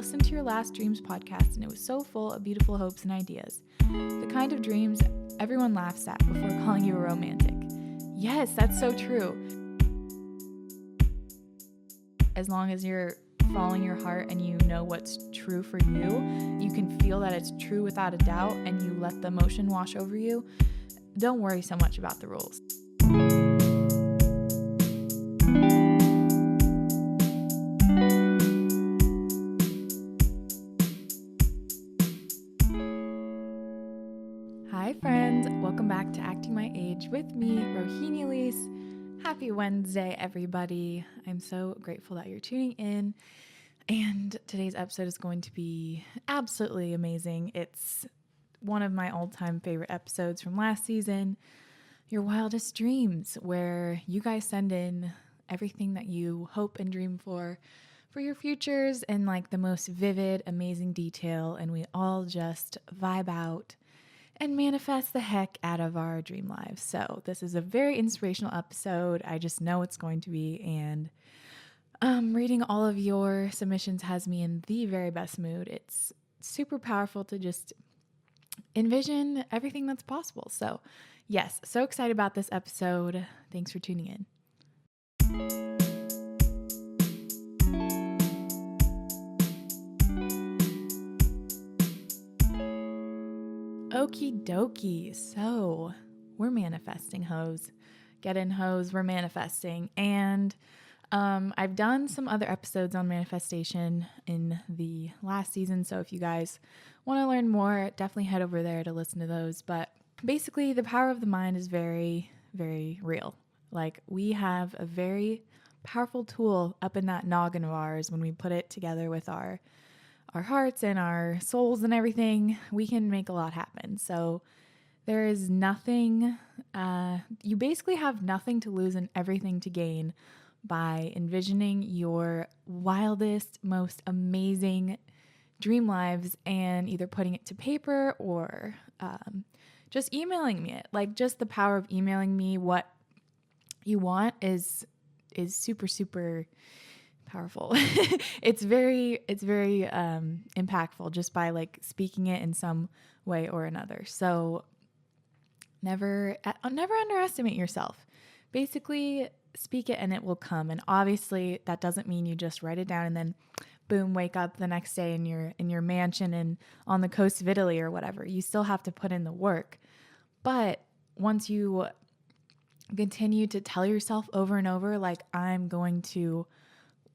listened to your last dreams podcast and it was so full of beautiful hopes and ideas. The kind of dreams everyone laughs at before calling you a romantic. Yes, that's so true. As long as you're following your heart and you know what's true for you, you can feel that it's true without a doubt and you let the emotion wash over you. Don't worry so much about the rules. Hi friends, welcome back to Acting My Age with me, Rohini Elise. Happy Wednesday, everybody. I'm so grateful that you're tuning in. And today's episode is going to be absolutely amazing. It's one of my all-time favorite episodes from last season, Your Wildest Dreams, where you guys send in everything that you hope and dream for your futures in like the most vivid, amazing detail. And we all just vibe out and manifest the heck out of our dream lives. So this is a very inspirational episode. I just know it's going to be, and reading all of your submissions has me in the very best mood. It's super powerful to just envision everything that's possible. So yes, so excited about this episode. Thanks for tuning in. Okie dokie. So we're manifesting, hoes. Get in, hoes. We're manifesting. And I've done some other episodes on manifestation in the last season. So if you guys want to learn more, definitely head over there to listen to those. But basically, the power of the mind is very, very real. Like, we have a very powerful tool up in that noggin of ours. When we put it together with our hearts and our souls and everything, we can make a lot happen. So there is nothing, you basically have nothing to lose and everything to gain by envisioning your wildest, most amazing dream lives and either putting it to paper or just emailing me it. Like, just the power of emailing me what you want is super, super powerful. It's very impactful just by like speaking it in some way or another. So never underestimate yourself. Basically, speak it and it will come. And obviously that doesn't mean you just write it down and then boom, wake up the next day in your mansion and on the coast of Italy or whatever. You still have to put in the work. But once you continue to tell yourself over and over, like, I'm going to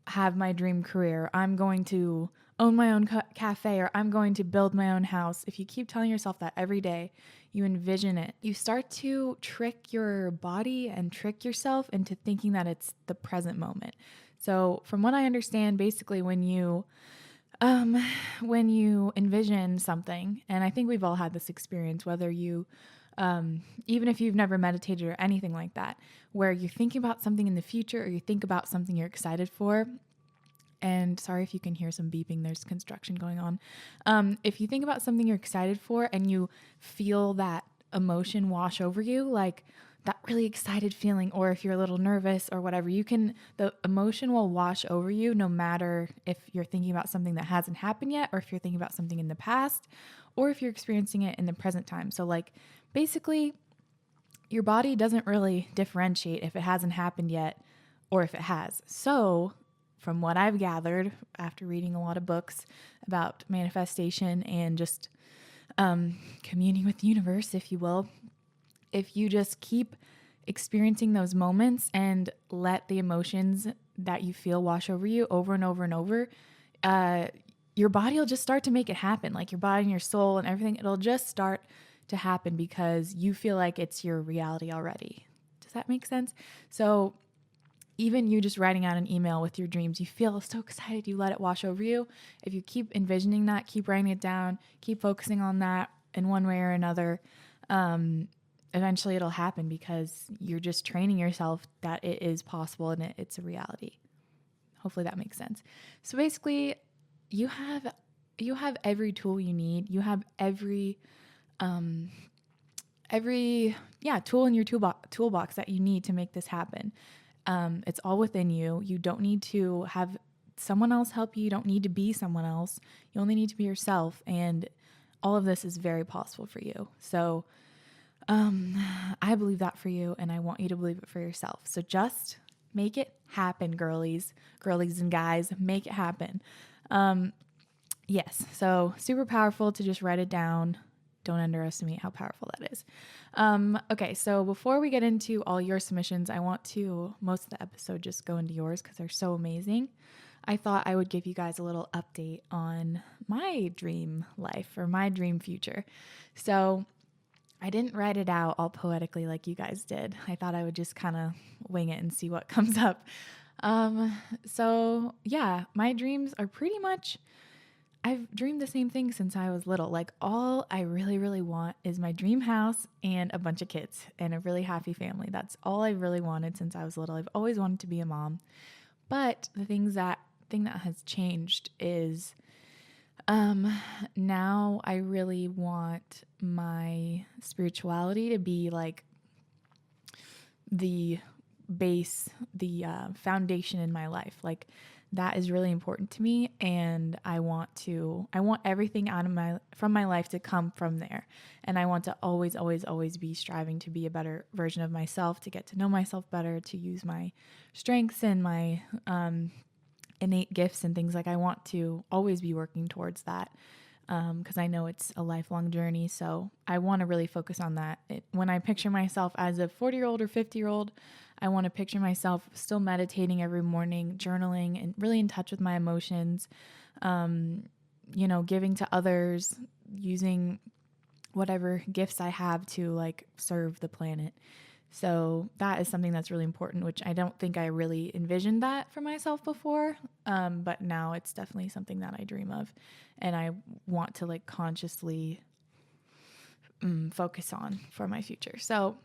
have my dream career, I'm going to own my own cafe, or I'm going to build my own house. If you keep telling yourself that every day, you envision it, you start to trick your body and trick yourself into thinking that it's the present moment. So from what I understand, basically when you envision something, and I think we've all had this experience, whether you even if you've never meditated or anything like that, where you're thinking about something in the future or you think about something you're excited for. And sorry if you can hear some beeping, there's construction going on. If you think about something you're excited for and you feel that emotion wash over you, like that really excited feeling, or if you're a little nervous or whatever, the emotion will wash over you no matter if you're thinking about something that hasn't happened yet, or if you're thinking about something in the past, or if you're experiencing it in the present time. So like, basically, your body doesn't really differentiate if it hasn't happened yet or if it has. So from what I've gathered after reading a lot of books about manifestation and just communing with the universe, if you will, if you just keep experiencing those moments and let the emotions that you feel wash over you over and over and over, your body will just start to make it happen. Like your body and your soul and everything, it'll just start to happen because you feel like it's your reality already. Does that make sense? So even you just writing out an email with your dreams, you feel so excited, you let it wash over you. If you keep envisioning that, keep writing it down, keep focusing on that in one way or another, eventually it'll happen because you're just training yourself that it is possible and it's a reality. Hopefully that makes sense. So basically, you have every tool you need. You have every tool in your toolbox that you need to make this happen. It's all within you. You don't need to have someone else help you. You don't need to be someone else. You only need to be yourself. And all of this is very possible for you. So I believe that for you, and I want you to believe it for yourself. So just make it happen, girlies and guys, make it happen. Yes. So super powerful to just write it down. Don't underestimate how powerful that is. Okay. So before we get into all your submissions, I want to, most of the episode, just go into yours because they're so amazing. I thought I would give you guys a little update on my dream life or my dream future. So I didn't write it out all poetically like you guys did. I thought I would just kind of wing it and see what comes up. So yeah, my dreams are pretty much, I've dreamed the same thing since I was little. Like all I really, really want is my dream house and a bunch of kids and a really happy family. That's all I really wanted since I was little. I've always wanted to be a mom. But the thing that has changed is now I really want my spirituality to be like the base, the foundation in my life. Like that is really important to me, and I want everything from my life to come from there. And I want to always, always, always be striving to be a better version of myself, to get to know myself better, to use my strengths and my innate gifts and things. Like I want to always be working towards that because I know it's a lifelong journey. So I want to really focus on that. When I picture myself as a 40-year-old or 50-year-old, I want to picture myself still meditating every morning, journaling, and really in touch with my emotions, giving to others, using whatever gifts I have to like serve the planet. So that is something that's really important, which I don't think I really envisioned that for myself before. But now it's definitely something that I dream of and I want to like consciously focus on for my future. So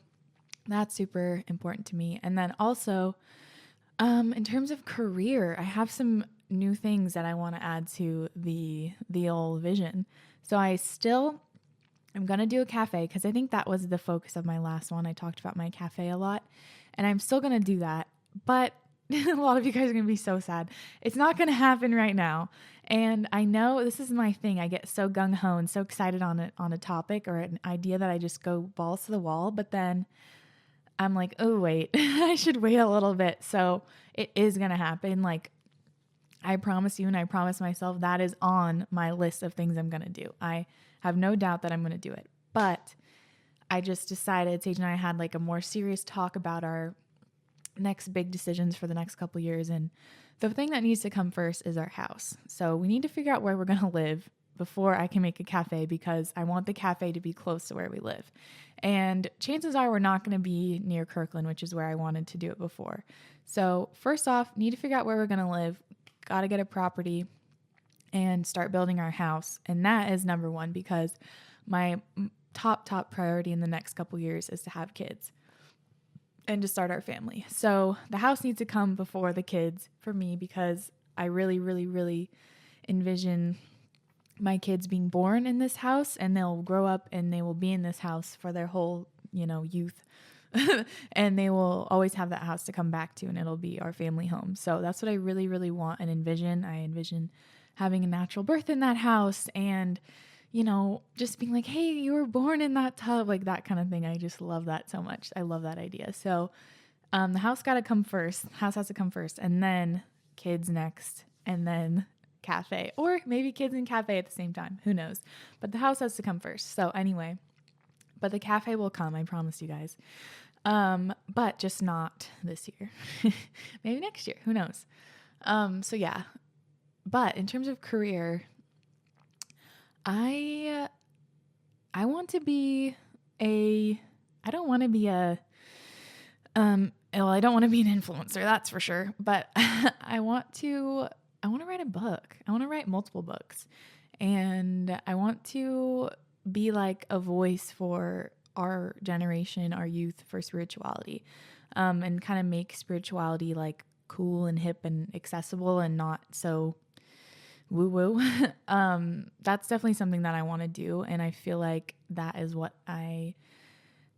that's super important to me. And then also, in terms of career, I have some new things that I want to add to the old vision. So I'm going to do a cafe because I think that was the focus of my last one. I talked about my cafe a lot, and I'm still going to do that. But a lot of you guys are going to be so sad. It's not going to happen right now. And I know this is my thing. I get so gung-ho and so excited on a topic or an idea that I just go balls to the wall. But then I'm like, oh, wait, I should wait a little bit. So it is going to happen. Like I promise you, and I promise myself that is on my list of things I'm going to do. I have no doubt that I'm going to do it. But I just decided, Sage and I had like a more serious talk about our next big decisions for the next couple of years. And the thing that needs to come first is our house. So we need to figure out where we're going to live before I can make a cafe, because I want the cafe to be close to where we live. And chances are we're not going to be near Kirkland, which is where I wanted to do it before. So first off, need to figure out where we're going to live. Got to get a property and start building our house. And that is number one, because my top priority in the next couple years is to have kids and to start our family. So the house needs to come before the kids for me, because I really, really, really envision my kids being born in this house, and they'll grow up and they will be in this house for their whole, youth. And they will always have that house to come back to, and it'll be our family home. So that's what I really, really want and envision. I envision having a natural birth in that house and, just being like, hey, you were born in that tub, like that kind of thing. I just love that so much. I love that idea. So the house got to come first. The house has to come first, and then kids next, and then cafe, or maybe kids and cafe at the same time. Who knows? But the house has to come first. So anyway, but the cafe will come. I promise you guys. But just not this year. Maybe next year. Who knows? So yeah. But in terms of career, I want to be I don't want to be I don't want to be an influencer, that's for sure. But I want to write a book. I want to write multiple books, and I want to be like a voice for our generation, our youth, for spirituality, and kind of make spirituality like cool and hip and accessible and not so woo-woo. That's definitely something that I want to do. And I feel like that is what I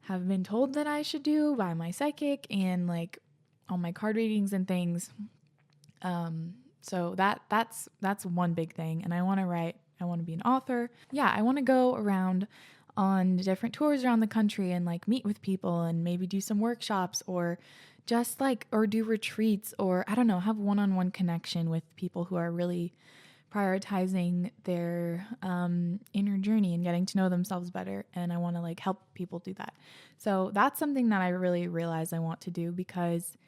have been told that I should do by my psychic and like all my card readings and things. So that's one big thing. And I want to write. I want to be an author. Yeah, I want to go around on different tours around the country and like meet with people and maybe do some workshops or just like, or do retreats or I don't know, have one-on-one connection with people who are really prioritizing their inner journey and getting to know themselves better. And I want to like help people do that. So that's something that I really realize I want to do because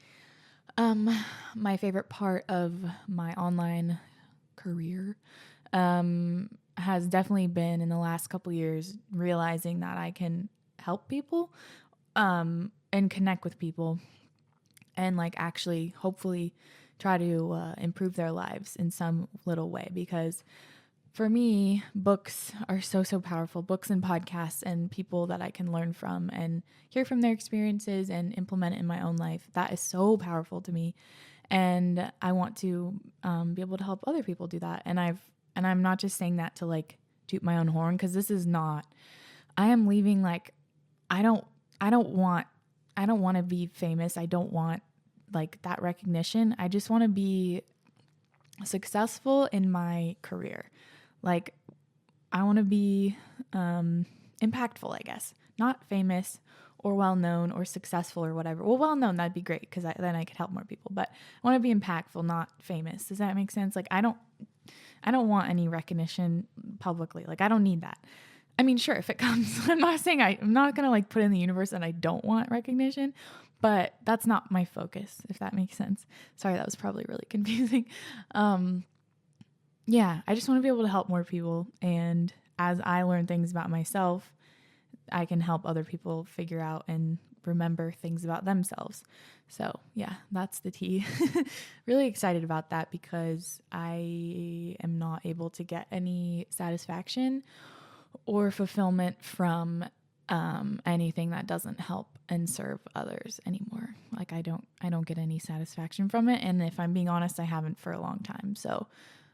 my favorite part of my online career has definitely been in the last couple years realizing that I can help people and connect with people and like actually hopefully try to improve their lives in some little way. Because for me, books are so powerful. Books and podcasts and people that I can learn from and hear from their experiences and implement it in my own life. That is so powerful to me. And I want to be able to help other people do that. And I'm not just saying that to like toot my own horn, because this is not, I am leaving like, I don't want to be famous. I don't want like that recognition. I just want to be successful in my career. Like I want to be impactful, I guess, not famous or well-known or successful or whatever. Well, well-known, that'd be great because then I could help more people, but I want to be impactful, not famous. Does that make sense? Like I don't want any recognition publicly. Like I don't need that. I mean, sure, if it comes, I'm not saying I'm not going to like put in the universe that I don't want recognition, but that's not my focus, if that makes sense. Sorry, that was probably really confusing. Yeah, I just want to be able to help more people. And as I learn things about myself, I can help other people figure out and remember things about themselves. So yeah, that's the tea. Really excited about that because I am not able to get any satisfaction or fulfillment from anything that doesn't help and serve others anymore. Like I don't get any satisfaction from it. And if I'm being honest, I haven't for a long time. So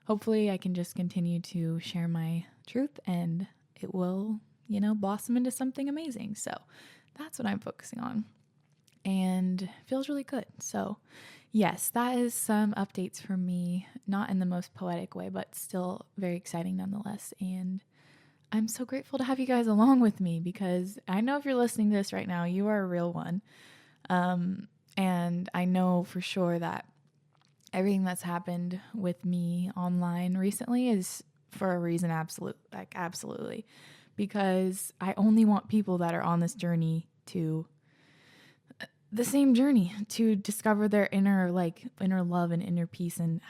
hopefully I can just continue to share my truth and it will, blossom into something amazing. So that's what I'm focusing on and feels really good. So yes, that is some updates from me, not in the most poetic way, but still very exciting nonetheless. And I'm so grateful to have you guys along with me because I know if you're listening to this right now, you are a real one. And I know for sure that everything that's happened with me online recently is for a reason. Absolutely. Because I only want people that are on this journey to the same journey to discover their inner love and inner peace and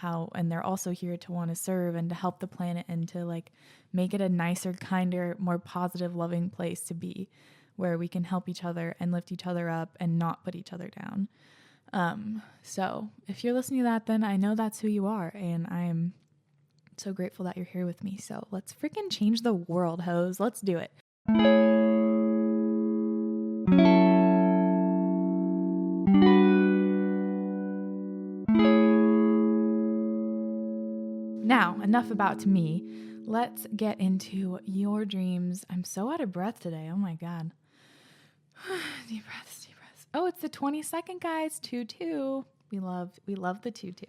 they're also here to want to serve and to help the planet and to like make it a nicer, kinder, more positive, loving place to be where we can help each other and lift each other up and not put each other down. So if you're listening to that, then I know that's who you are. And I am so grateful that you're here with me. So let's freaking change the world, hoes. Let's do it. Now, enough about me. Let's get into your dreams. I'm so out of breath today. Oh my God. Deep breaths. Oh, it's the 22nd, guys. 2-2. We love the 2-2.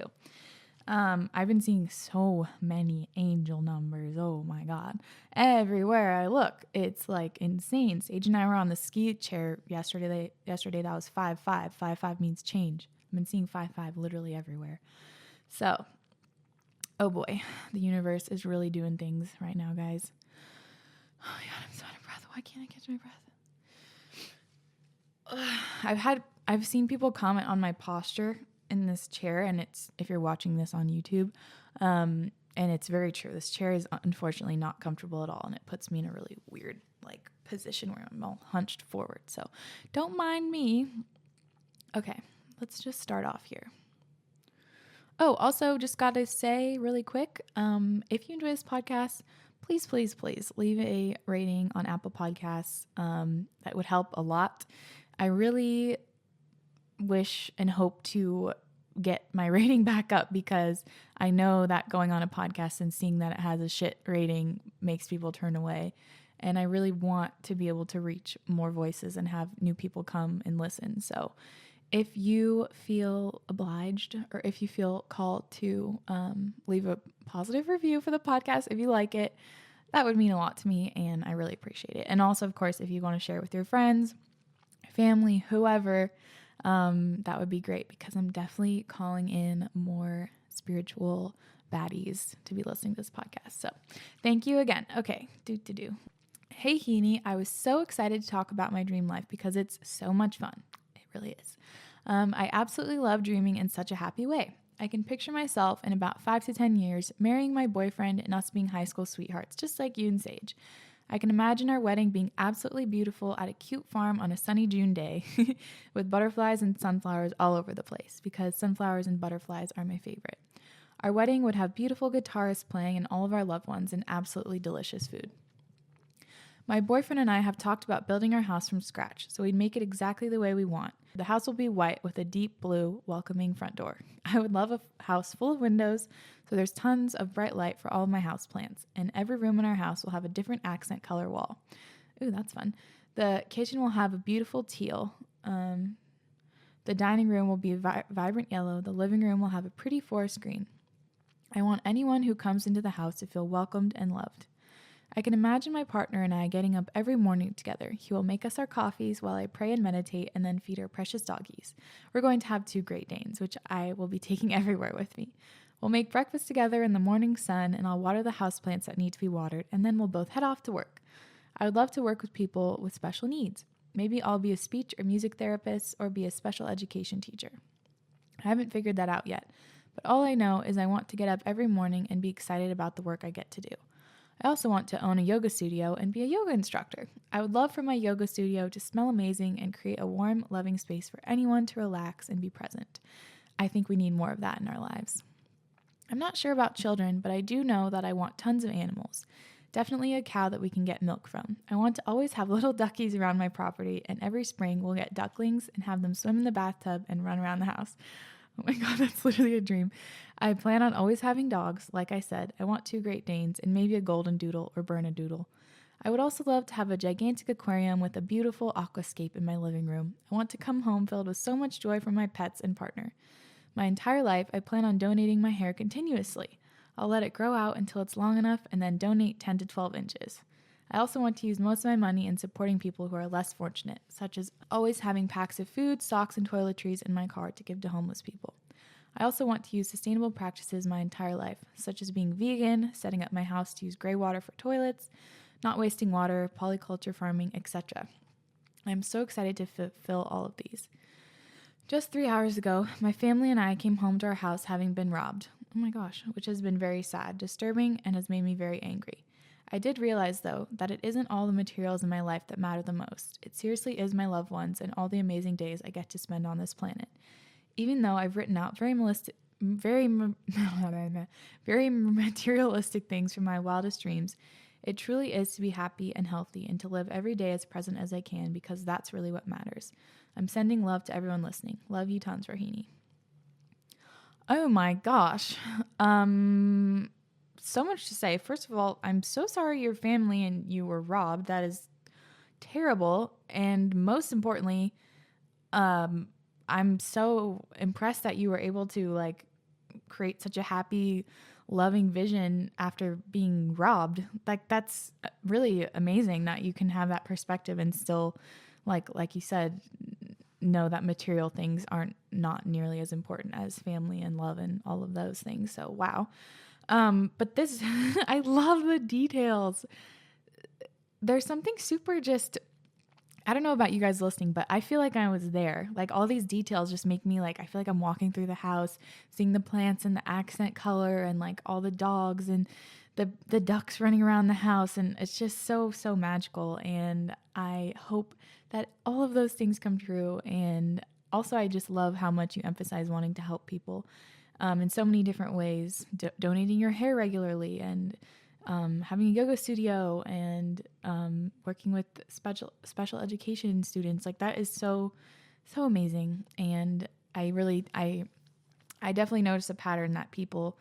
I've been seeing so many angel numbers. Oh my God. Everywhere I look, it's like insane. Sage and I were on the ski chair yesterday. Yesterday that was 5-5. 5-5 means change. I've been seeing 5-5 literally everywhere. So, oh boy, the universe is really doing things right now, guys. Oh my God, I'm so out of breath. Why can't I catch my breath? I've seen people comment on my posture in this chair, and it's, if you're watching this on YouTube, and it's very true. This chair is unfortunately not comfortable at all, and it puts me in a really weird like position where I'm all hunched forward. So don't mind me. Okay, let's just start off here. Oh, also just got to say really quick, if you enjoy this podcast, please leave a rating on Apple Podcasts. That would help a lot. I really wish and hope to get my rating back up because I know that going on a podcast and seeing that it has a shit rating makes people turn away. And I really want to be able to reach more voices and have new people come and listen. So If you feel obliged or if you feel called to leave a positive review for the podcast, if you like it, that would mean a lot to me and I really appreciate it. And also, of course, if you want to share with your friends, family, whoever, that would be great because I'm definitely calling in more spiritual baddies to be listening to this podcast. So thank you again. Okay, Hey, Heaney, I was so excited to talk about my dream life because it's so much fun. It really is. I absolutely love dreaming in such a happy way. I can picture myself in about 5 to 10 years marrying my boyfriend and us being high school sweethearts, just like you and Sage. I can imagine our wedding being absolutely beautiful at a cute farm on a sunny June day with butterflies and sunflowers all over the place because sunflowers and butterflies are my favorite. Our wedding would have beautiful guitarists playing and all of our loved ones and absolutely delicious food. My boyfriend and I have talked about building our house from scratch, so we'd make it exactly the way we want. The house will be white with a deep blue, welcoming front door. I would love a house full of windows, so there's tons of bright light for all of my houseplants, and every room in our house will have a different accent color wall. Ooh, that's fun. The kitchen will have a beautiful teal. The dining room will be vibrant yellow. The living room will have a pretty forest green. I want anyone who comes into the house to feel welcomed and loved. I can imagine my partner and I getting up every morning together. He will make us our coffees while I pray and meditate and then feed our precious doggies. We're going to have 2 Great Danes, which I will be taking everywhere with me. We'll make breakfast together in the morning sun and I'll water the houseplants that need to be watered and then we'll both head off to work. I would love to work with people with special needs. Maybe I'll be a speech or music therapist or be a special education teacher. I haven't figured that out yet, but all I know is I want to get up every morning and be excited about the work I get to do. I also want to own a yoga studio and be a yoga instructor. I would love for my yoga studio to smell amazing and create a warm, loving space for anyone to relax and be present. I think we need more of that in our lives. I'm not sure about children, but I do know that I want tons of animals. Definitely a cow that we can get milk from. I want to always have little duckies around my property, and every spring we'll get ducklings and have them swim in the bathtub and run around the house. Oh my God, that's literally a dream. I plan on always having dogs. Like I said, I want 2 Great Danes and maybe a golden doodle or Bernedoodle. I would also love to have a gigantic aquarium with a beautiful aquascape in my living room. I want to come home filled with so much joy from my pets and partner. My entire life, I plan on donating my hair continuously. I'll let it grow out until it's long enough and then donate 10 to 12 inches. I also want to use most of my money in supporting people who are less fortunate, such as always having packs of food, socks, and toiletries in my car to give to homeless people. I also want to use sustainable practices my entire life, such as being vegan, setting up my house to use gray water for toilets, not wasting water, polyculture farming, etc. I'm so excited to fulfill all of these. Just 3 hours ago, my family and I came home to our house having been robbed. Oh my gosh, which has been very sad, disturbing, and has made me very angry. I did realize, though, that it isn't all the materials in my life that matter the most. It seriously is my loved ones and all the amazing days I get to spend on this planet. Even though I've written out very materialistic things from my wildest dreams, it truly is to be happy and healthy and to live every day as present as I can because that's really what matters. I'm sending love to everyone listening. Love you tons, Rahini. Oh my gosh. So much to say. First of all, I'm so sorry your family and you were robbed. That is terrible. And most importantly, I'm so impressed that you were able to create such a happy, loving vision after being robbed. That's really amazing that you can have that perspective and still, like you said, know that material things aren't not nearly as important as family and love and all of those things. So, wow. But this, I love the details. There's something super I don't know about you guys listening, but I feel like I was there. All these details just make me I feel like I'm walking through the house, seeing the plants and the accent color and all the dogs and the ducks running around the house. And it's just so, so magical. And I hope that all of those things come true. And also, I just love how much you emphasize wanting to help people in so many different ways, donating your hair regularly and having a yoga studio and working with special education students. That is so, so amazing. And I definitely notice a pattern that people,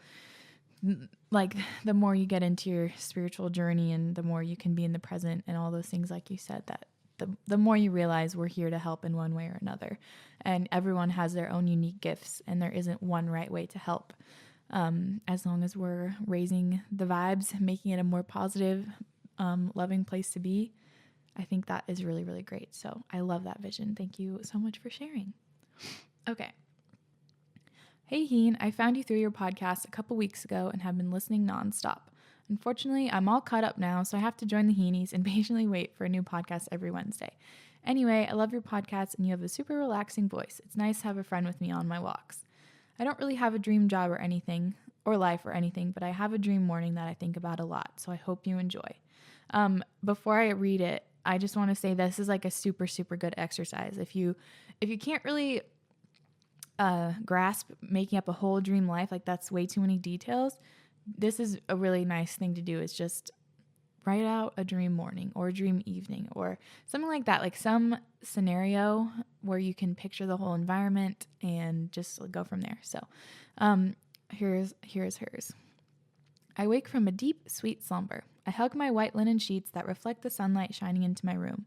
the more you get into your spiritual journey and the more you can be in the present and all those things, like you said, that the more you realize we're here to help in one way or another. And everyone has their own unique gifts, and there isn't one right way to help. As long as we're raising the vibes, making it a more positive, loving place to be, I think that is really, really great. So I love that vision. Thank you so much for sharing. Okay. Hey, Heen, I found you through your podcast a couple weeks ago and have been listening nonstop. Unfortunately, I'm all caught up now, so I have to join the Heenies and patiently wait for a new podcast every Wednesday. Anyway, I love your podcast and you have a super relaxing voice. It's nice to have a friend with me on my walks. I don't really have a dream job or anything, or life or anything, but I have a dream morning that I think about a lot, so I hope you enjoy. Before I read it, I just want to say this is like a super, super good exercise. If you can't really grasp making up a whole dream life, like that's way too many details, this is a really nice thing to do, is just write out a dream morning or a dream evening or something like that, like some scenario where you can picture the whole environment and just go from there. So here's hers. I wake from a deep, sweet slumber. I hug my white linen sheets that reflect the sunlight shining into my room.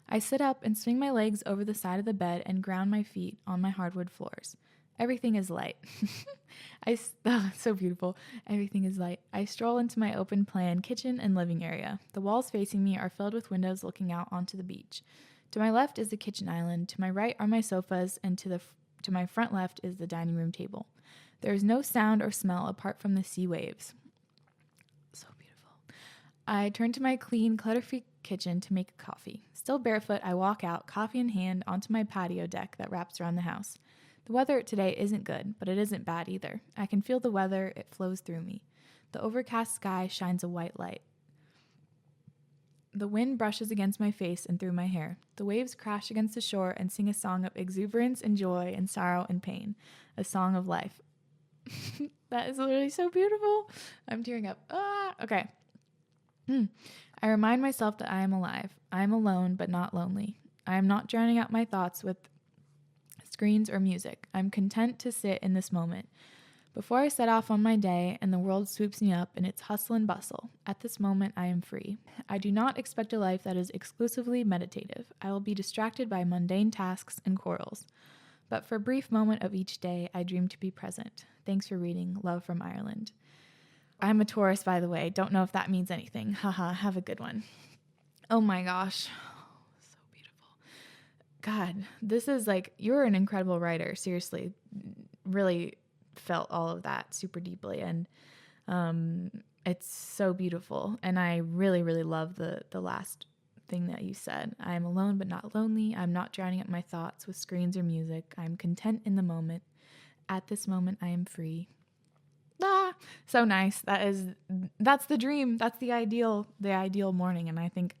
I sit up and swing my legs over the side of the bed and ground my feet on my hardwood floors. Everything is light. So beautiful. Everything is light. I stroll into my open plan kitchen and living area. The walls facing me are filled with windows looking out onto the beach. To my left is the kitchen island. To my right are my sofas, and to my front left is the dining room table. There is no sound or smell apart from the sea waves. So beautiful. I turn to my clean, clutter-free kitchen to make a coffee. Still barefoot, I walk out, coffee in hand, onto my patio deck that wraps around the house. The weather today isn't good, but it isn't bad either. I can feel the weather, it flows through me. The overcast sky shines a white light. The wind brushes against my face and through my hair. The waves crash against the shore and sing a song of exuberance and joy and sorrow and pain. A song of life. That is literally so beautiful. I'm tearing up. Okay. I remind myself that I am alive. I am alone, but not lonely. I am not drowning out my thoughts with screens or music. I'm content to sit in this moment. Before I set off on my day and the world swoops me up in its hustle and bustle, at this moment I am free. I do not expect a life that is exclusively meditative. I will be distracted by mundane tasks and quarrels. But for a brief moment of each day, I dream to be present. Thanks for reading. Love from Ireland. I'm a Taurus, by the way. Don't know if that means anything. Haha, have a good one. Oh my gosh. So beautiful. God, this is like, you're an incredible writer. Seriously. Really felt all of that super deeply. And it's so beautiful. And I really, really love the last thing that you said. I am alone but not lonely. I'm not drowning out my thoughts with screens or music. I'm content in the moment. At this moment, I am free. So nice. That's the dream. That's the ideal morning. And I think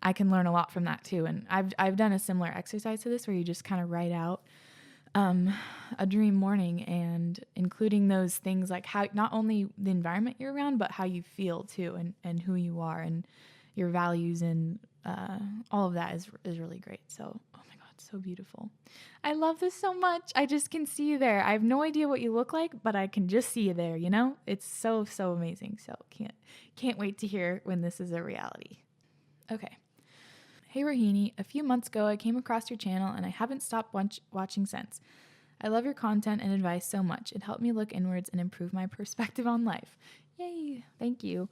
I can learn a lot from that too. And I've done a similar exercise to this where you just kind of write out a dream morning, and including those things like how not only the environment you're around, but how you feel too, and who you are and your values, and all of that is really great. So, oh my God, so beautiful. I love this so much. I just can see you there. I have no idea what you look like, but I can just see you there, you know? It's so amazing. So can't wait to hear when this is a reality. Okay. Hey Rahini, a few months ago I came across your channel and I haven't stopped watching since. I love your content and advice so much. It helped me look inwards and improve my perspective on life. Yay, thank you.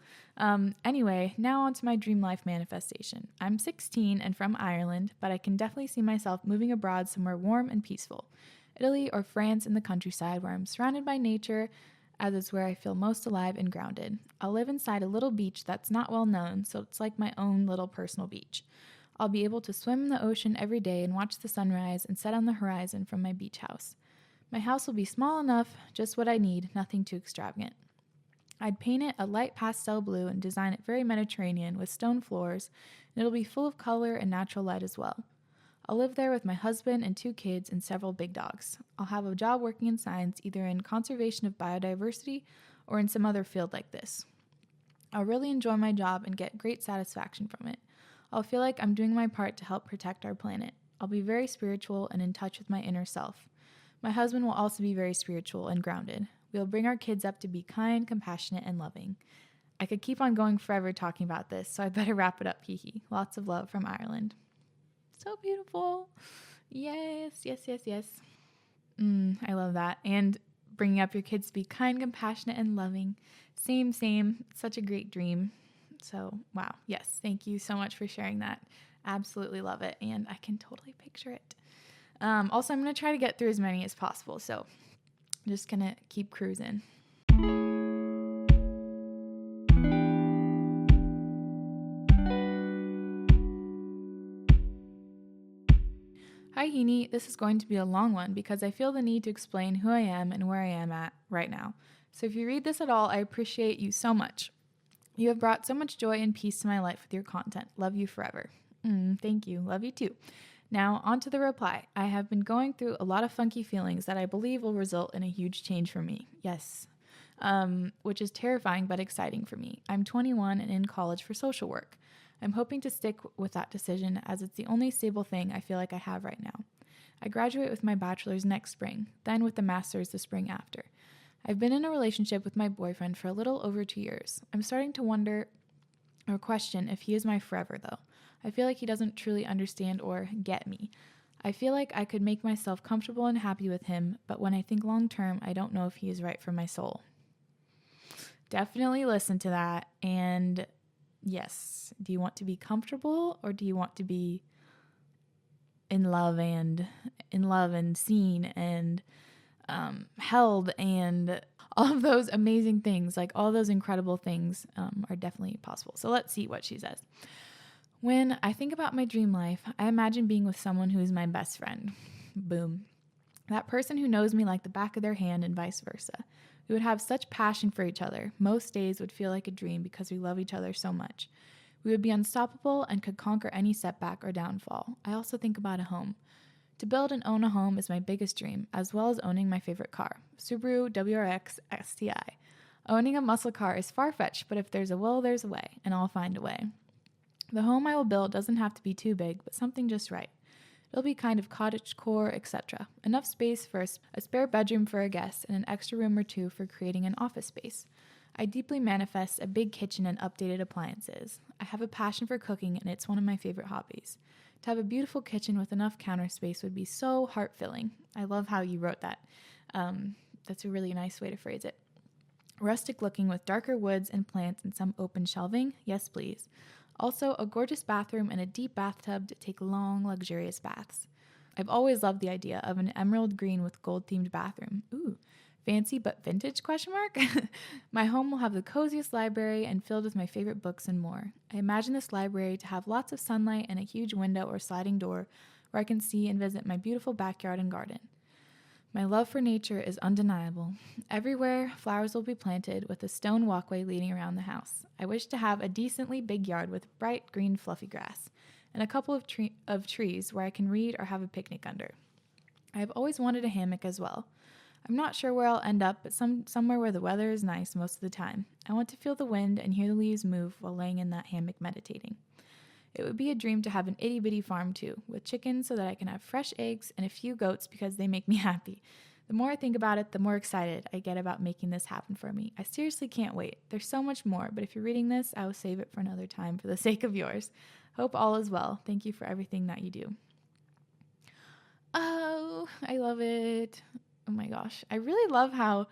Anyway, now on to my dream life manifestation. I'm 16 and from Ireland, but I can definitely see myself moving abroad somewhere warm and peaceful. Italy or France in the countryside where I'm surrounded by nature, as it's where I feel most alive and grounded. I'll live inside a little beach that's not well known, so it's like my own little personal beach. I'll be able to swim in the ocean every day and watch the sunrise and set on the horizon from my beach house. My house will be small enough, just what I need, nothing too extravagant. I'd paint it a light pastel blue and design it very Mediterranean with stone floors, and it'll be full of color and natural light as well. I'll live there with my husband and 2 kids and several big dogs. I'll have a job working in science, either in conservation of biodiversity or in some other field like this. I'll really enjoy my job and get great satisfaction from it. I'll feel like I'm doing my part to help protect our planet. I'll be very spiritual and in touch with my inner self. My husband will also be very spiritual and grounded. We'll bring our kids up to be kind, compassionate, and loving. I could keep on going forever talking about this, so I better wrap it up, hee hee. Lots of love from Ireland. So beautiful. Yes, yes, yes, yes. I love that. And bringing up your kids to be kind, compassionate, and loving. Same, same. Such a great dream. So, wow. Yes. Thank you so much for sharing that. Absolutely love it. And I can totally picture it. Also, I'm going to try to get through as many as possible. So, I'm just going to keep cruising. Hi, Heaney. This is going to be a long one because I feel the need to explain who I am and where I am at right now. So if you read this at all, I appreciate you so much. You have brought so much joy and peace to my life with your content. Love you forever. Thank you. Love you too. Now, on to the reply. I have been going through a lot of funky feelings that I believe will result in a huge change for me. Yes. Which is terrifying but exciting for me. I'm 21 and in college for social work. I'm hoping to stick with that decision as it's the only stable thing I feel like I have right now. I graduate with my bachelor's next spring, then with the master's the spring after. I've been in a relationship with my boyfriend for a little over 2 years. I'm starting to wonder or question if he is my forever, though. I feel like he doesn't truly understand or get me. I feel like I could make myself comfortable and happy with him, but when I think long term, I don't know if he is right for my soul. Definitely listen to that. And yes, do you want to be comfortable or do you want to be in love and seen and held and all of those amazing things, like all those incredible things are definitely possible. So let's see what she says. When I think about my dream life, I imagine being with someone who is my best friend. Boom. That person who knows me like the back of their hand and vice versa. We would have such passion for each other. Most days would feel like a dream because we love each other so much. We would be unstoppable and could conquer any setback or downfall. I also think about a home. To build and own a home is my biggest dream, as well as owning my favorite car, Subaru WRX STI. Owning a muscle car is far-fetched, but if there's a will, there's a way, and I'll find a way. The home I will build doesn't have to be too big, but something just right. It'll be kind of cottagecore, etc. Enough space for a spare bedroom for a guest and an extra room or two for creating an office space. I deeply manifest a big kitchen and updated appliances. I have a passion for cooking and it's one of my favorite hobbies. To have a beautiful kitchen with enough counter space would be so heart-filling. I love how you wrote that. That's a really nice way to phrase it. Rustic looking with darker woods and plants and some open shelving? Yes, please. Also, a gorgeous bathroom and a deep bathtub to take long, luxurious baths. I've always loved the idea of an emerald green with gold-themed bathroom. Ooh, fancy but vintage, ? My home will have the coziest library and filled with my favorite books and more. I imagine this library to have lots of sunlight and a huge window or sliding door where I can see and visit my beautiful backyard and garden. My love for nature is undeniable. Everywhere, flowers will be planted with a stone walkway leading around the house. I wish to have a decently big yard with bright green fluffy grass and a couple of trees where I can read or have a picnic under. I have always wanted a hammock as well. I'm not sure where I'll end up, but somewhere where the weather is nice most of the time. I want to feel the wind and hear the leaves move while laying in that hammock meditating. It would be a dream to have an itty-bitty farm too, with chickens so that I can have fresh eggs and a few goats because they make me happy. The more I think about it, the more excited I get about making this happen for me. I seriously can't wait. There's so much more, but if you're reading this, I will save it for another time for the sake of yours. Hope all is well. Thank you for everything that you do. Oh, I love it. Oh my gosh. I really love how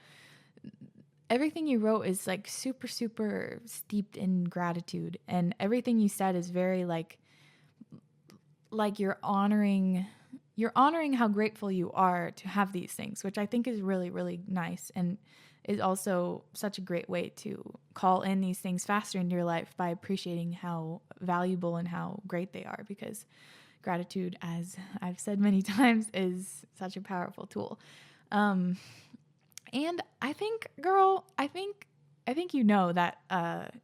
everything you wrote is like super, super steeped in gratitude. And everything you said is very like you're honoring how grateful you are to have these things, which I think is really, really nice. And is also such a great way to call in these things faster into your life by appreciating how valuable and how great they are, because gratitude, as I've said many times, is such a powerful tool. And I think, girl, I think you know that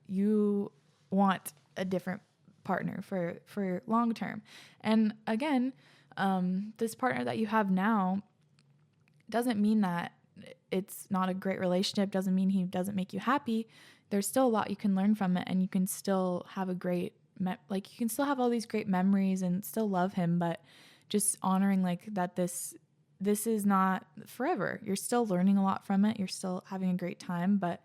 you want a different partner for long term. And again, this partner that you have now doesn't mean that it's not a great relationship, doesn't mean he doesn't make you happy. There's still a lot you can learn from it, and you can still have a great, you can still have all these great memories and still love him, but just honoring like that this is not forever. You're still learning a lot from it. You're still having a great time, but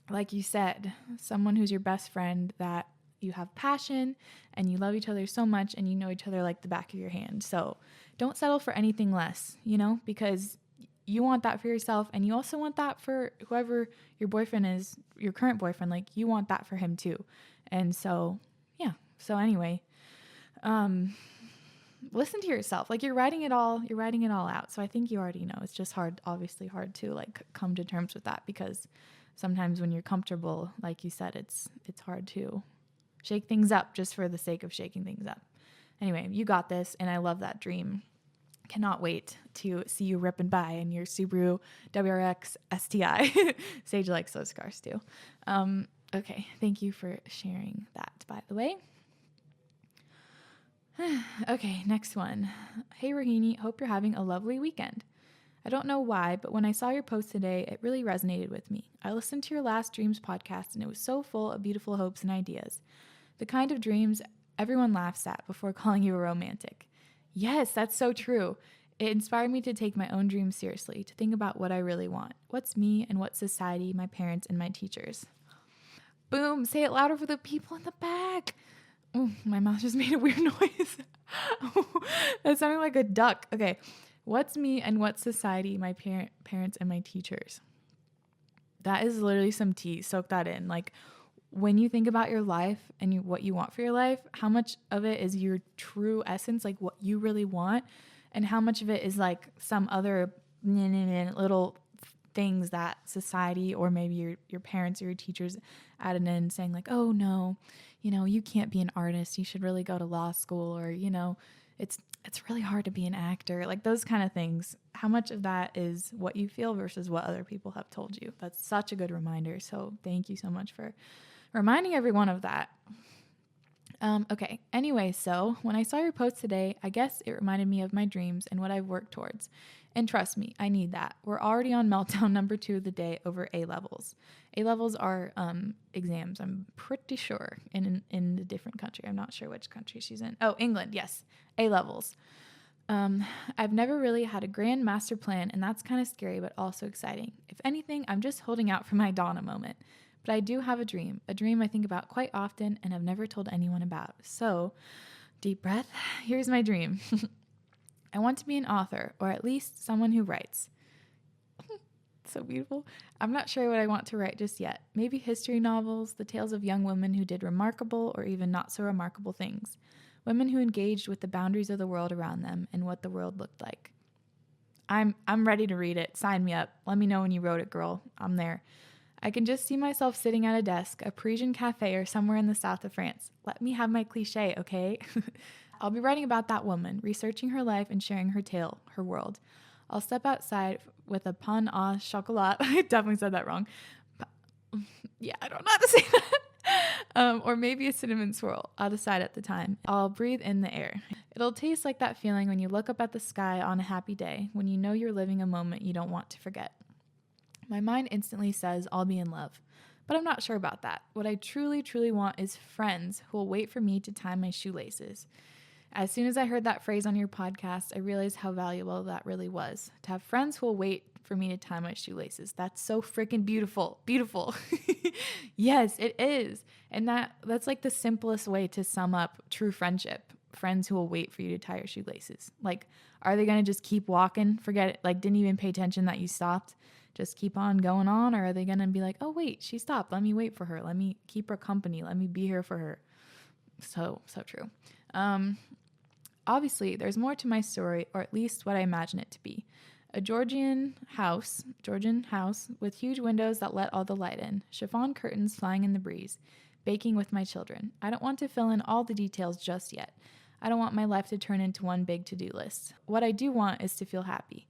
like you said, someone who's your best friend that you have passion and you love each other so much and you know each other like the back of your hand. So don't settle for anything less, because you want that for yourself and you also want that for whoever your boyfriend is, your current boyfriend. Like, you want that for him too. And so, yeah. So anyway, listen to yourself. Like, you're writing it all out. So I think you already know. It's just obviously hard to like come to terms with that, because sometimes when you're comfortable, like you said, it's hard to shake things up just for the sake of shaking things up. Anyway, you got this, and I love that dream. Cannot wait to see you ripping by in your Subaru WRX STI. Sage likes those cars too. Okay, thank you for sharing that, by the way. Okay, next one. Hey, Rohini, hope you're having a lovely weekend. I don't know why, but when I saw your post today, it really resonated with me. I listened to your last Dreams podcast, and it was so full of beautiful hopes and ideas. The kind of dreams everyone laughs at before calling you a romantic. Yes, that's so true. It inspired me to take my own dreams seriously, to think about what I really want. What's me and what's society, my parents, and my teachers. Boom, say it louder for the people in the back. Oh, my mouth just made a weird noise. That sounded like a duck. Okay, what's me and what's society, my parents, and my teachers. That is literally some tea. Soak that in. Like, when you think about your life and what you want for your life, how much of it is your true essence, like what you really want, and how much of it is like some other little things that society or maybe your parents or your teachers added in, saying like, oh no, you can't be an artist, you should really go to law school, or it's really hard to be an actor, like those kind of things. How much of that is what you feel versus what other people have told you? That's such a good reminder. So thank you so much for reminding everyone of that. Okay. Anyway, so when I saw your post today, I guess it reminded me of my dreams and what I've worked towards. And trust me, I need that. We're already on meltdown number 2 of the day over A-levels. A-levels are exams, I'm pretty sure, in a different country. I'm not sure which country she's in. Oh, England, yes. A-levels. I've never really had a grand master plan, and that's kind of scary, but also exciting. If anything, I'm just holding out for my Donna moment. But I do have a dream I think about quite often and have never told anyone about. So, deep breath. Here's my dream. I want to be an author, or at least someone who writes. So beautiful. I'm not sure what I want to write just yet. Maybe history novels, the tales of young women who did remarkable or even not so remarkable things. Women who engaged with the boundaries of the world around them and what the world looked like. I'm ready to read it. Sign me up. Let me know when you wrote it, girl. I'm there. I can just see myself sitting at a desk, a Parisian cafe, or somewhere in the south of France. Let me have my cliche, okay? I'll be writing about that woman, researching her life and sharing her tale, her world. I'll step outside with a pain au chocolat. I definitely said that wrong. Yeah, I don't know how to say that. Or maybe a cinnamon swirl. I'll decide at the time. I'll breathe in the air. It'll taste like that feeling when you look up at the sky on a happy day, when you know you're living a moment you don't want to forget. My mind instantly says I'll be in love, but I'm not sure about that. What I truly, truly want is friends who will wait for me to tie my shoelaces. As soon as I heard that phrase on your podcast, I realized how valuable that really was. To have friends who will wait for me to tie my shoelaces. That's so freaking beautiful. Beautiful. Yes, it is. And that's like the simplest way to sum up true friendship. Friends who will wait for you to tie your shoelaces. Like, are they going to just keep walking? Forget it. Like, didn't even pay attention that you stopped. Just keep on going on? Or are they going to be like, oh, wait, she stopped. Let me wait for her. Let me keep her company. Let me be here for her. So true. Obviously, there's more to my story, or at least what I imagine it to be. A Georgian house with huge windows that let all the light in, chiffon curtains flying in the breeze, baking with my children. I don't want to fill in all the details just yet. I don't want my life to turn into one big to-do list. What I do want is to feel happy.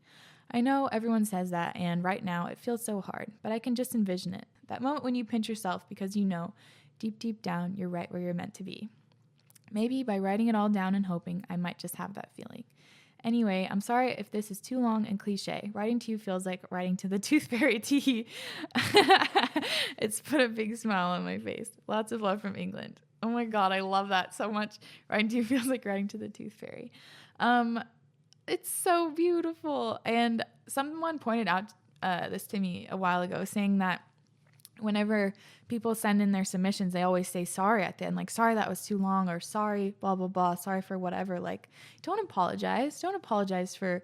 I know everyone says that, and right now it feels so hard, but I can just envision it. That moment when you pinch yourself because you know, deep, deep down, you're right where you're meant to be. Maybe by writing it all down and hoping, I might just have that feeling. Anyway, I'm sorry if this is too long and cliche. Writing to you feels like writing to the Tooth Fairy tea. It's put a big smile on my face. Lots of love from England. Oh my God, I love that so much. Writing to you feels like writing to the Tooth Fairy. It's so beautiful. And someone pointed out this to me a while ago, saying that whenever people send in their submissions, they always say sorry at the end, like, sorry that was too long, or sorry, blah, blah, blah, sorry for whatever. Like, don't apologize. Don't apologize for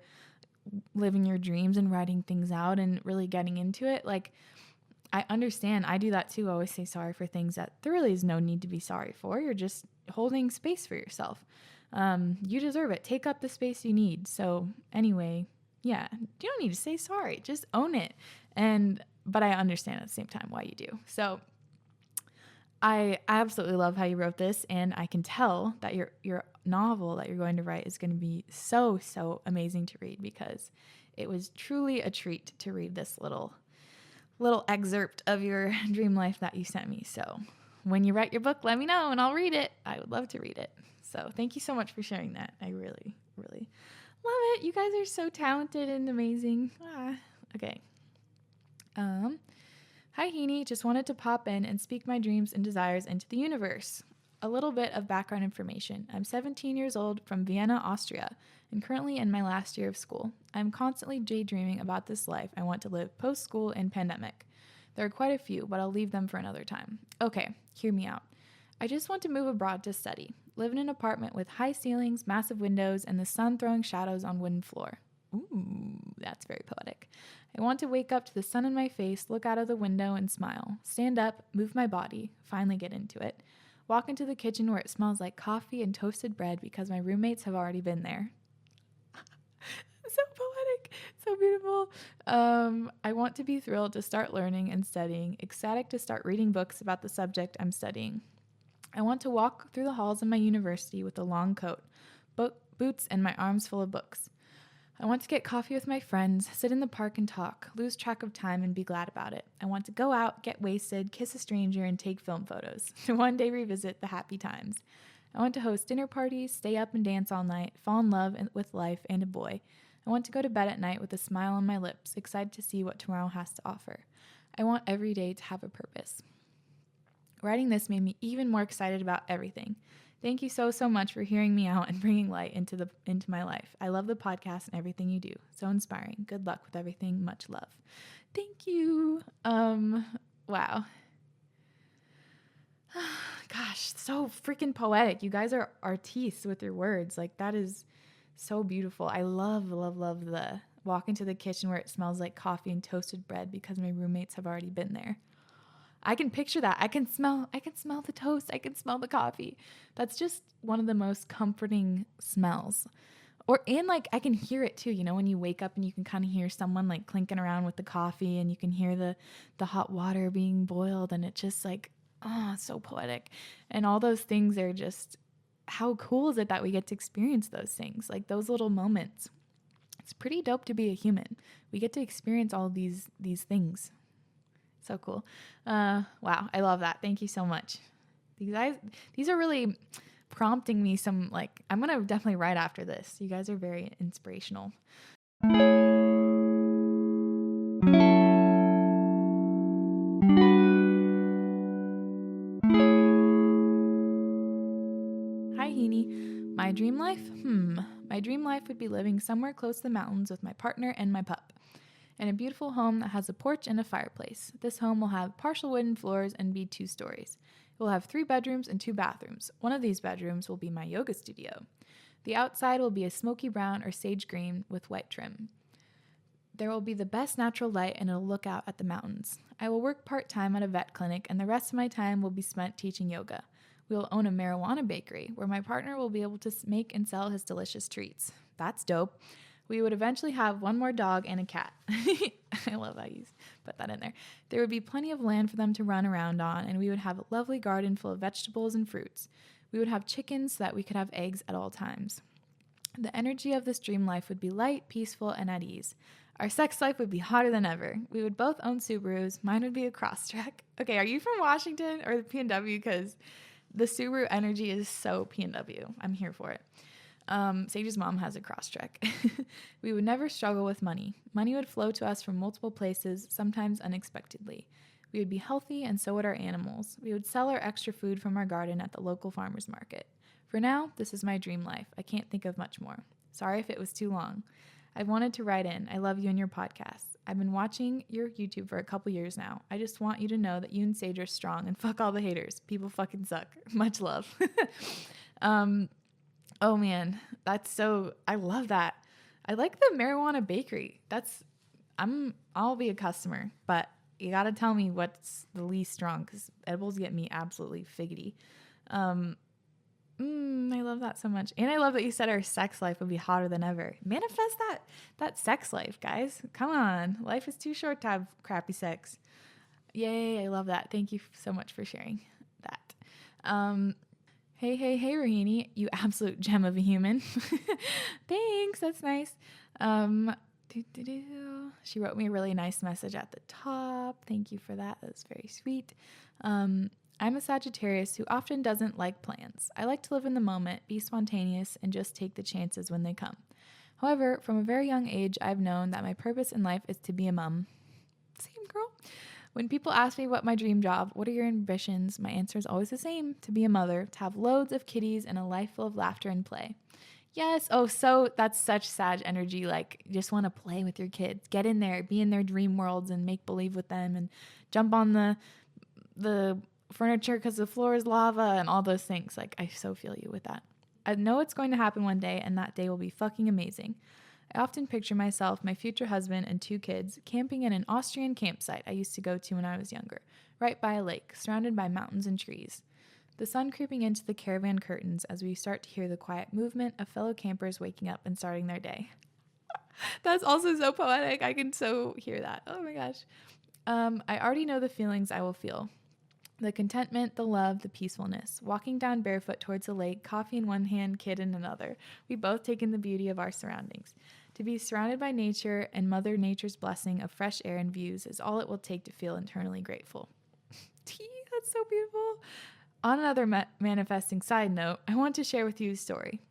living your dreams and writing things out and really getting into it. Like, I understand. I do that too. I always say sorry for things that there really is no need to be sorry for. You're just holding space for yourself. You deserve it. Take up the space you need. So anyway, yeah, you don't need to say sorry. Just own it. But I understand at the same time why you do. So I absolutely love how you wrote this, and I can tell that your novel that you're going to write is going to be so, so amazing to read, because it was truly a treat to read this little excerpt of your dream life that you sent me. So when you write your book, let me know and I'll read it. I would love to read it. So thank you so much for sharing that. I really, really love it. You guys are so talented and amazing. Okay. Hi, Heaney. Just wanted to pop in and speak my dreams and desires into the universe. A little bit of background information. I'm 17 years old from Vienna, Austria, and currently in my last year of school. I'm constantly daydreaming about this life I want to live post-school and pandemic. There are quite a few, but I'll leave them for another time. Okay, hear me out. I just want to move abroad to study. Live in an apartment with high ceilings, massive windows, and the sun throwing shadows on wooden floor. Ooh, that's very poetic. I want to wake up to the sun in my face, look out of the window and smile. Stand up, move my body, finally get into it. Walk into the kitchen where it smells like coffee and toasted bread because my roommates have already been there. So poetic, so beautiful. I want to be thrilled to start learning and studying, ecstatic to start reading books about the subject I'm studying. I want to walk through the halls of my university with a long coat, boots, and my arms full of books. I want to get coffee with my friends, sit in the park and talk, lose track of time and be glad about it. I want to go out, get wasted, kiss a stranger, and take film photos to one day revisit the happy times. I want to host dinner parties, stay up and dance all night, fall in love with life and a boy. I want to go to bed at night with a smile on my lips, excited to see what tomorrow has to offer. I want every day to have a purpose. Writing this made me even more excited about everything. Thank you so, so much for hearing me out and bringing light into my life. I love the podcast and everything you do. So inspiring. Good luck with everything. Much love. Thank you. Wow. Gosh, so freaking poetic. You guys are artistes with your words. Like, that is so beautiful. I love, love, love the walk into the kitchen where it smells like coffee and toasted bread because my roommates have already been there. I can picture that. I can smell the toast. I can smell the coffee. That's just one of the most comforting smells. And I can hear it too, when you wake up and you can kind of hear someone like clinking around with the coffee, and you can hear the hot water being boiled, and it's just like, oh, so poetic. And all those things are just, how cool is it that we get to experience those things, like those little moments. It's pretty dope to be a human. We get to experience all these things. So cool. Wow. I love that. Thank you so much. These are really prompting me some, I'm going to definitely write after this. You guys are very inspirational. Hi, Heaney. My dream life? My dream life would be living somewhere close to the mountains with my partner and my pup. In a beautiful home that has a porch and a fireplace. This home will have partial wooden floors and be 2 stories. It will have 3 bedrooms and 2 bathrooms. One of these bedrooms will be my yoga studio. The outside will be a smoky brown or sage green with white trim. There will be the best natural light, and it'll look out at the mountains. I will work part-time at a vet clinic, and the rest of my time will be spent teaching yoga. We will own a marijuana bakery where my partner will be able to make and sell his delicious treats. That's dope. We would eventually have 1 more dog and a cat. I love how you put that in there. There would be plenty of land for them to run around on, and we would have a lovely garden full of vegetables and fruits. We would have chickens so that we could have eggs at all times. The energy of this dream life would be light, peaceful, and at ease. Our sex life would be hotter than ever. We would both own Subarus. Mine would be a Crosstrek. Okay, are you from Washington or the PNW? Because the Subaru energy is so PNW. I'm here for it. Sage's mom has a Crosstrek. We would never struggle with money. Money would flow to us from multiple places, sometimes unexpectedly. We would be healthy, and so would our animals. We would sell our extra food from our garden at the local farmer's market. For now, this is my dream life. I can't think of much more. Sorry if it was too long. I wanted to write in. I love you and your podcast. I've been watching your YouTube for a couple years now. I just want you to know that you and Sage are strong and fuck all the haters. People fucking suck. Much love. Oh man, I love that. I like the marijuana bakery. I'll be a customer, but you got to tell me what's the least strong because edibles get me absolutely figgity. I love that so much. And I love that you said our sex life would be hotter than ever. Manifest that sex life, guys. Come on. Life is too short to have crappy sex. Yay. I love that. Thank you so much for sharing that. Hey, Rahini, you absolute gem of a human. Thanks. That's nice. She wrote me a really nice message at the top. Thank you for that. That was very sweet. I'm a Sagittarius who often doesn't like plans. I like to live in the moment, be spontaneous, and just take the chances when they come. However, from a very young age, I've known that my purpose in life is to be a mom. Same girl. When people ask me what my dream job, what are your ambitions, my answer is always the same: to be a mother, to have loads of kitties and a life full of laughter and play. Yes. Oh, so that's such Sag energy. Like, you just want to play with your kids, get in there, be in their dream worlds and make believe with them and jump on the furniture because the floor is lava and all those things. Like, I so feel you with that. I know it's going to happen one day, and that day will be fucking amazing. I often picture myself, my future husband, and 2 kids camping in an Austrian campsite I used to go to when I was younger, right by a lake, surrounded by mountains and trees. The sun creeping into the caravan curtains as we start to hear the quiet movement of fellow campers waking up and starting their day. That's also so poetic. I can so hear that. Oh my gosh. I already know the feelings I will feel. The contentment, the love, the peacefulness. Walking down barefoot towards the lake, coffee in one hand, kid in another. We both take in the beauty of our surroundings. To be surrounded by nature and Mother Nature's blessing of fresh air and views is all it will take to feel internally grateful. That's so beautiful. On another manifesting side note, I want to share with you a story.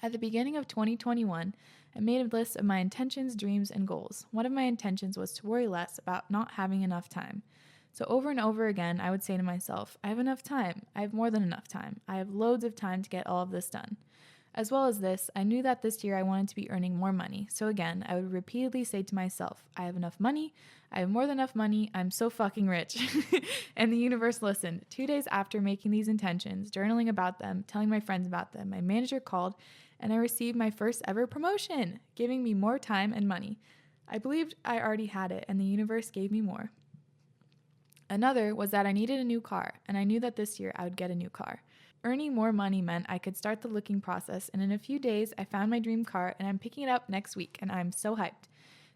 At the beginning of 2021, I made a list of my intentions, dreams, and goals. One of my intentions was to worry less about not having enough time. So over and over again, I would say to myself, I have enough time. I have more than enough time. I have loads of time to get all of this done. As well as this, I knew that this year I wanted to be earning more money. So again, I would repeatedly say to myself, I have enough money. I have more than enough money. I'm so fucking rich. And the universe listened. 2 days after making these intentions, journaling about them, telling my friends about them, my manager called and I received my first ever promotion, giving me more time and money. I believed I already had it and the universe gave me more. Another was that I needed a new car, and I knew that this year I would get a new car. Earning more money meant I could start the looking process, and in a few days, I found my dream car, and I'm picking it up next week, and I'm so hyped.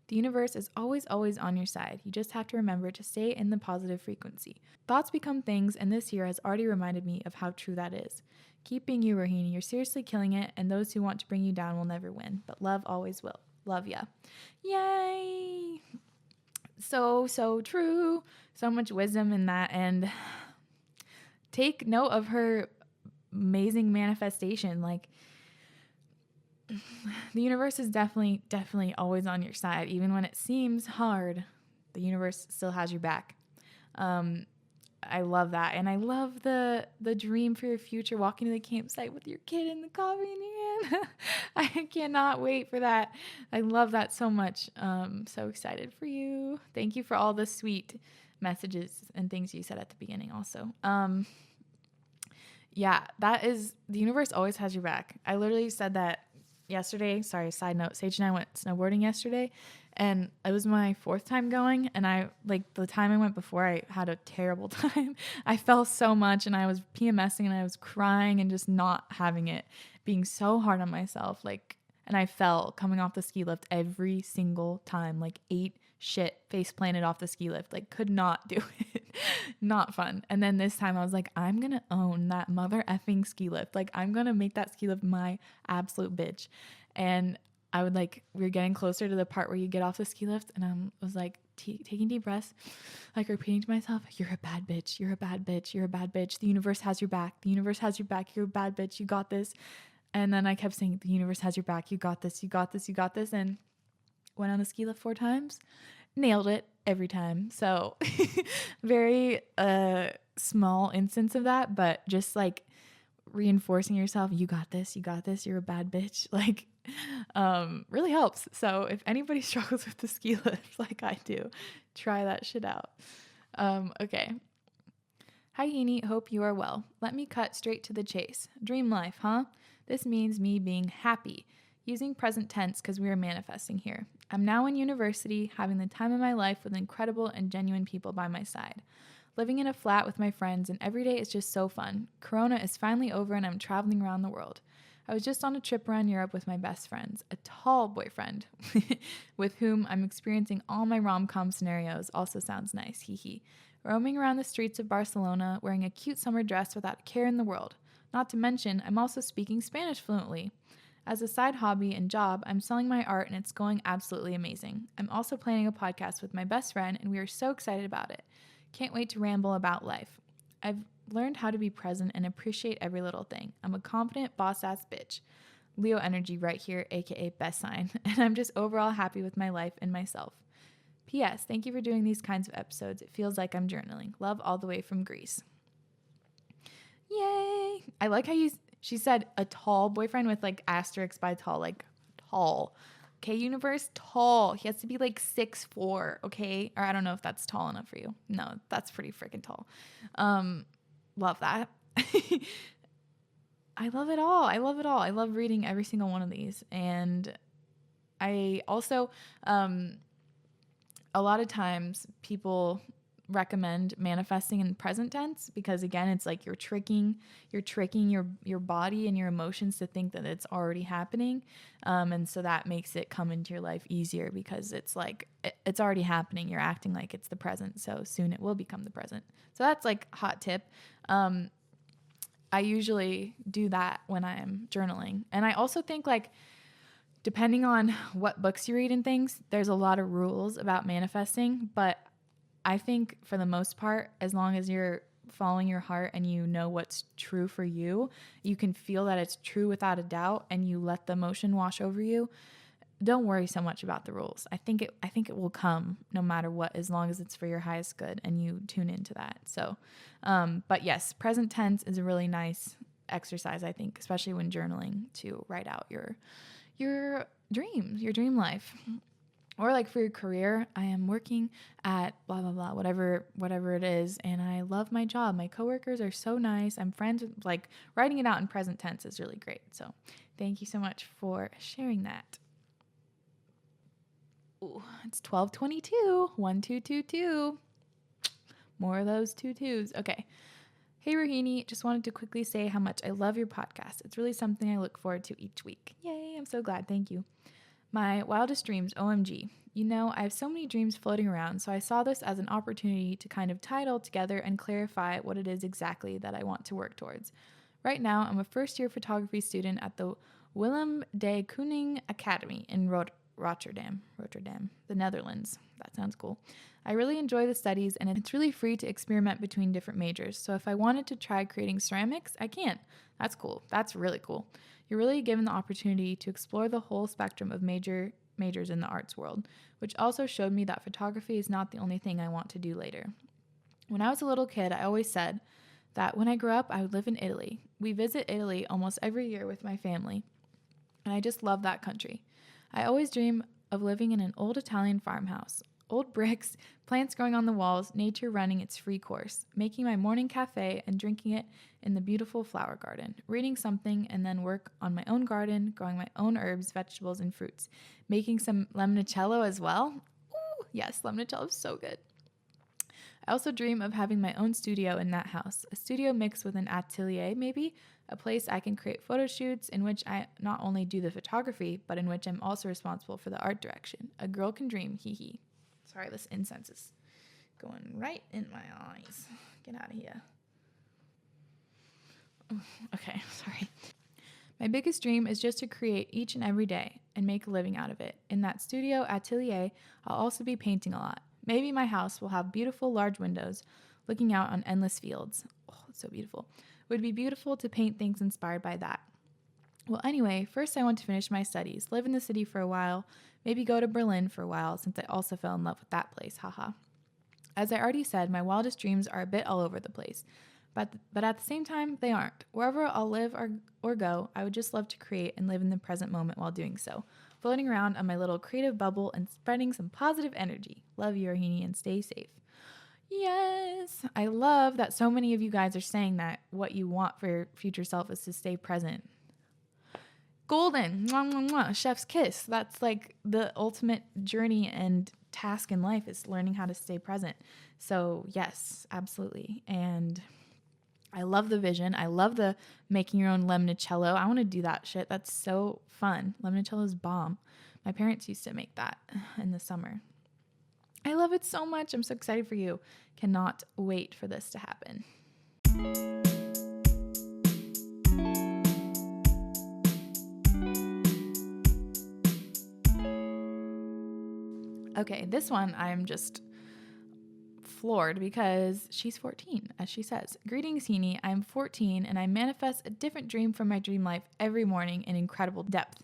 The universe is always, always on your side. You just have to remember to stay in the positive frequency. Thoughts become things, and this year has already reminded me of how true that is. Keep being you, Rohini. You're seriously killing it, and those who want to bring you down will never win, but love always will. Love ya. Yay! So true. So much wisdom in that, and take note of her amazing manifestation. Like, the universe is definitely always on your side. Even when it seems hard, the universe still has your back. I love that. And I love the dream for your future, walking to the campsite with your kid and the coffee in your hand. I cannot wait for that. I love that so much. So excited for you. Thank you for all the sweet messages and things you said at the beginning also. Yeah, that is, the universe always has your back. I literally said that yesterday. Sorry, side note, Sage and I went snowboarding yesterday, and it was my 4th time going, and the time I went before, I had a terrible time. I fell so much, and I was PMSing, and I was crying and just not having it, being so hard on myself, and I fell coming off the ski lift every single time, 8 shit face planted off the ski lift, could not do it. Not fun. And then this time I was like, I'm gonna own that mother effing ski lift. I'm gonna make that ski lift my absolute bitch. And I would we were getting closer to the part where you get off the ski lift, and I was taking deep breaths, repeating to myself, you're a bad bitch, you're a bad bitch, you're a bad bitch. The universe has your back. The universe has your back. You're a bad bitch. You got this. And then I kept saying, the universe has your back. You got this. You got this. You got this. And went on the ski lift 4 times, nailed it every time. So very small instance of that, but just reinforcing yourself, you got this, you're a bad bitch, like, really helps. So if anybody struggles with the ski lift like I do, try that shit out. Okay. Hi, Heaney. Hope you are well. Let me cut straight to the chase. Dream life, huh? This means me being happy, using present tense because we are manifesting here. I'm now in university, having the time of my life with incredible and genuine people by my side. Living in a flat with my friends, and every day is just so fun. Corona is finally over and I'm traveling around the world. I was just on a trip around Europe with my best friends, a tall boyfriend with whom I'm experiencing all my rom-com scenarios. Also sounds nice, hee hee. Roaming around the streets of Barcelona, wearing a cute summer dress without a care in the world. Not to mention, I'm also speaking Spanish fluently. As a side hobby and job, I'm selling my art and it's going absolutely amazing. I'm also planning a podcast with my best friend and we are so excited about it. Can't wait to ramble about life. I've learned how to be present and appreciate every little thing. I'm a confident boss-ass bitch. Leo energy right here, aka best sign. And I'm just overall happy with my life and myself. P.S. Thank you for doing these kinds of episodes. It feels like I'm journaling. Love all the way from Greece. Yay! I like how she said a tall boyfriend with like asterisk by tall, like tall. Okay, universe, tall. He has to be like 6'4", okay? Or I don't know if that's tall enough for you. No, that's pretty freaking tall. Love that. I love it all. I love reading every single one of these. And I also, a lot of times people recommend manifesting in present tense because again, it's like you're tricking your body and your emotions to think that it's already happening. And so that makes it come into your life easier because it's like, it's already happening. You're acting like it's the present. So soon it will become the present. So that's like hot tip. I usually do that when I'm journaling. And I also think like, depending on what books you read and things, there's a lot of rules about manifesting, but I think for the most part, as long as you're following your heart and you know what's true for you, you can feel that it's true without a doubt and you let the emotion wash over you. Don't worry so much about the rules. I think it will come no matter what, as long as it's for your highest good and you tune into that. So, but yes, present tense is a really nice exercise, I think, especially when journaling, to write out your dreams, your dream life. Or like for your career, I am working at blah, blah, blah, whatever it is. And I love my job. My coworkers are so nice. I'm friends with, like, writing it out in present tense is really great. So thank you so much for sharing that. Ooh, it's 12:22, 1222. More of those 22s. Okay. Hey, Rohini, just wanted to quickly say how much I love your podcast. It's really something I look forward to each week. Yay, I'm so glad. Thank you. My wildest dreams, OMG. You know, I have so many dreams floating around, so I saw this as an opportunity to kind of tie it all together and clarify what it is exactly that I want to work towards. Right now, I'm a first-year photography student at the Willem de Kooning Academy in Rotterdam, the Netherlands. That sounds cool. I really enjoy the studies, and it's really free to experiment between different majors, so if I wanted to try creating ceramics, I can. That's cool. That's really cool. You're really given the opportunity to explore the whole spectrum of majors in the arts world, which also showed me that photography is not the only thing I want to do later. When I was a little kid, I always said that when I grew up, I would live in Italy. We visit Italy almost every year with my family, and I just love that country. I always dream of living in an old Italian farmhouse. Old bricks, plants growing on the walls, nature running its free course, making my morning cafe and drinking it in the beautiful flower garden, reading something and then work on my own garden, growing my own herbs, vegetables, and fruits, making some limoncello as well. Ooh, yes, limoncello is so good. I also dream of having my own studio in that house, a studio mixed with an atelier maybe, a place I can create photo shoots in which I not only do the photography, but in which I'm also responsible for the art direction. A girl can dream, hee hee. Sorry, this incense is going right in my eyes. Get out of here. Okay, sorry. My biggest dream is just to create each and every day and make a living out of it. In that studio atelier, I'll also be painting a lot. Maybe my house will have beautiful large windows looking out on endless fields. Oh, it's so beautiful. It would be beautiful to paint things inspired by that. Well, anyway, first I want to finish my studies, live in the city for a while, maybe go to Berlin for a while since I also fell in love with that place, haha. As I already said, my wildest dreams are a bit all over the place, But at the same time, they aren't. Wherever I'll live or go, I would just love to create and live in the present moment while doing so, floating around on my little creative bubble and spreading some positive energy. Love you, Rahini, and stay safe. Yes, I love that so many of you guys are saying that what you want for your future self is to stay present. Golden, mwah, mwah, mwah, chef's kiss. That's like the ultimate journey and task in life is learning how to stay present. So yes, absolutely. And I love the vision. I love the making your own limoncello. I want to do that shit. That's so fun. Limoncello is bomb. My parents used to make that in the summer. I love it so much. I'm so excited for you. Cannot wait for this to happen. Okay, this one I'm just floored because she's 14, as she says. Greetings, Heaney. I'm 14 and I manifest a different dream from my dream life every morning in incredible depth.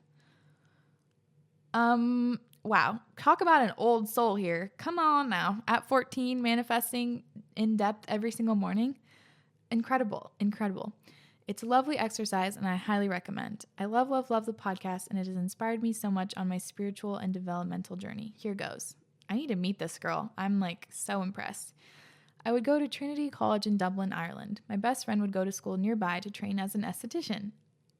Wow. Talk about an old soul here. Come on now. At 14, manifesting in depth every single morning. Incredible. It's a lovely exercise and I highly recommend. I love the podcast and it has inspired me so much on my spiritual and developmental journey. Here goes. I need to meet this girl. I'm like so impressed. I would go to Trinity College in Dublin, Ireland. My best friend would go to school nearby to train as an esthetician.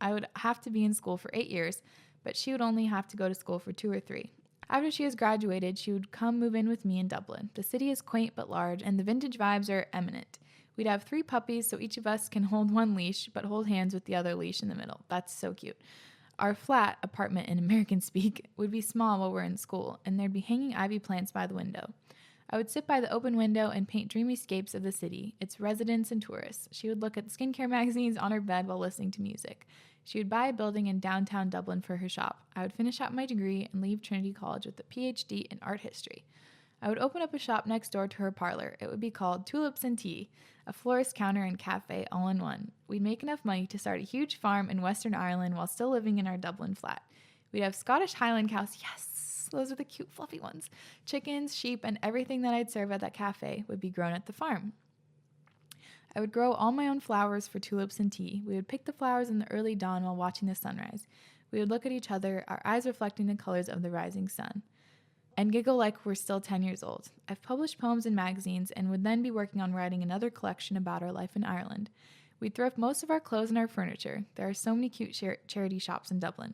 I would have to be in school for 8 years, but she would only have to go to school for 2 or 3. After she has graduated, she would come move in with me in Dublin. The city is quaint but large, and the vintage vibes are eminent. We'd have 3 puppies, so each of us can hold one leash, but hold hands with the other leash in the middle. That's so cute. Our flat, apartment in American speak, would be small while we're in school, and there'd be hanging ivy plants by the window. I would sit by the open window and paint dreamy scapes of the city, its residents and tourists. She would look at skincare magazines on her bed while listening to music. She would buy a building in downtown Dublin for her shop. I would finish out my degree and leave Trinity College with a PhD in art history. I would open up a shop next door to her parlor. It would be called Tulips and Tea, a florist counter and cafe all in one. We'd make enough money to start a huge farm in Western Ireland while still living in our Dublin flat. We'd have Scottish Highland cows, yes, those are the cute fluffy ones, chickens, sheep, and everything that I'd serve at that cafe would be grown at the farm. I would grow all my own flowers for Tulips and Tea. We would pick the flowers in the early dawn while watching the sunrise. We would look at each other, our eyes reflecting the colors of the rising sun, and giggle like we're still 10 years old. I've published poems in magazines and would then be working on writing another collection about our life in Ireland. We'd thrift most of our clothes and our furniture. There are so many cute charity shops in Dublin.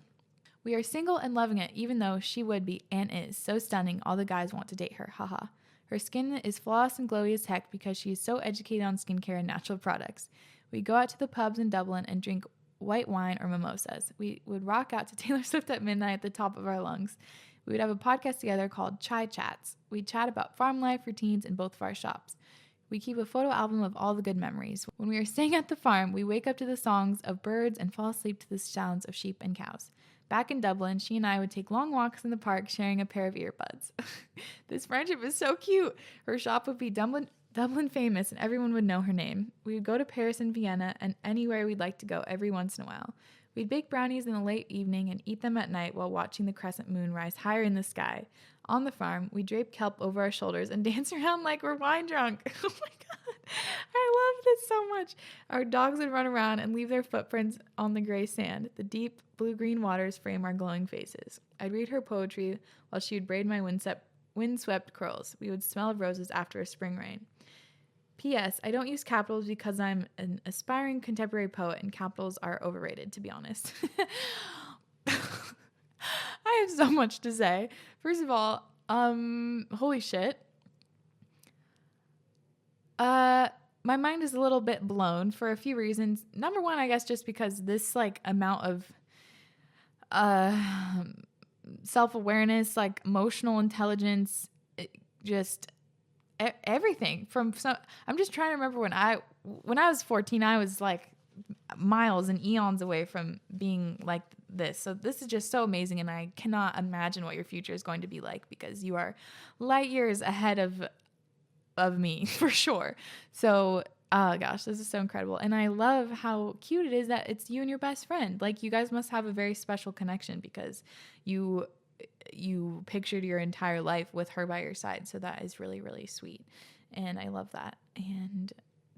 We are single and loving it, even though she would be and is so stunning all the guys want to date her, haha. Her skin is flawless and glowy as heck because she is so educated on skincare and natural products. We go out to the pubs in Dublin and drink white wine or mimosas. We would rock out to Taylor Swift at midnight at the top of our lungs. We would have a podcast together called Chai Chats. We'd chat about farm life routines in both of our shops. We keep a photo album of all the good memories. When we are staying at the farm, we wake up to the songs of birds and fall asleep to the sounds of sheep and cows. Back in Dublin, she and I would take long walks in the park sharing a pair of earbuds. This friendship is so cute. Her shop would be Dublin famous and everyone would know her name. We would go to Paris and Vienna and anywhere we'd like to go every once in a while. We'd bake brownies in the late evening and eat them at night while watching the crescent moon rise higher in the sky. On the farm, we drape kelp over our shoulders and dance around like we're wine drunk. Oh my God, I love this so much. Our dogs would run around and leave their footprints on the gray sand. The deep blue-green waters frame our glowing faces. I'd read her poetry while she would braid my windswept curls. We would smell of roses after a spring rain. P.S. I don't use capitals because I'm an aspiring contemporary poet and capitals are overrated, to be honest. I have so much to say. First of all, holy shit. My mind is a little bit blown for a few reasons. Number one, I guess just because this like amount of self-awareness, like emotional intelligence, just everything from I'm just trying to remember when I was 14, I was like miles and eons away from being like this. So this is just so amazing, and I cannot imagine what your future is going to be like because you are light years ahead of me for sure. So oh gosh, this is so incredible. And I love how cute it is that it's you and your best friend. Like you guys must have a very special connection because you pictured your entire life with her by your side. So that is really, really sweet. And I love that. And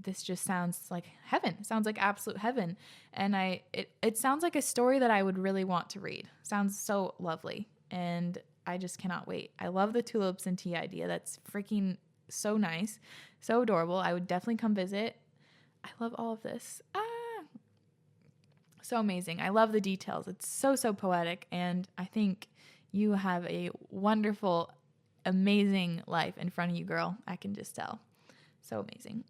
this just sounds like heaven. It sounds like absolute heaven. And it sounds like a story that I would really want to read. Sounds so lovely. And I just cannot wait. I love the tulips and tea idea. That's freaking so nice. So adorable. I would definitely come visit. I love all of this. So amazing. I love the details. It's so, so poetic. And I think you have a wonderful, amazing life in front of you, girl. I can just tell. So amazing.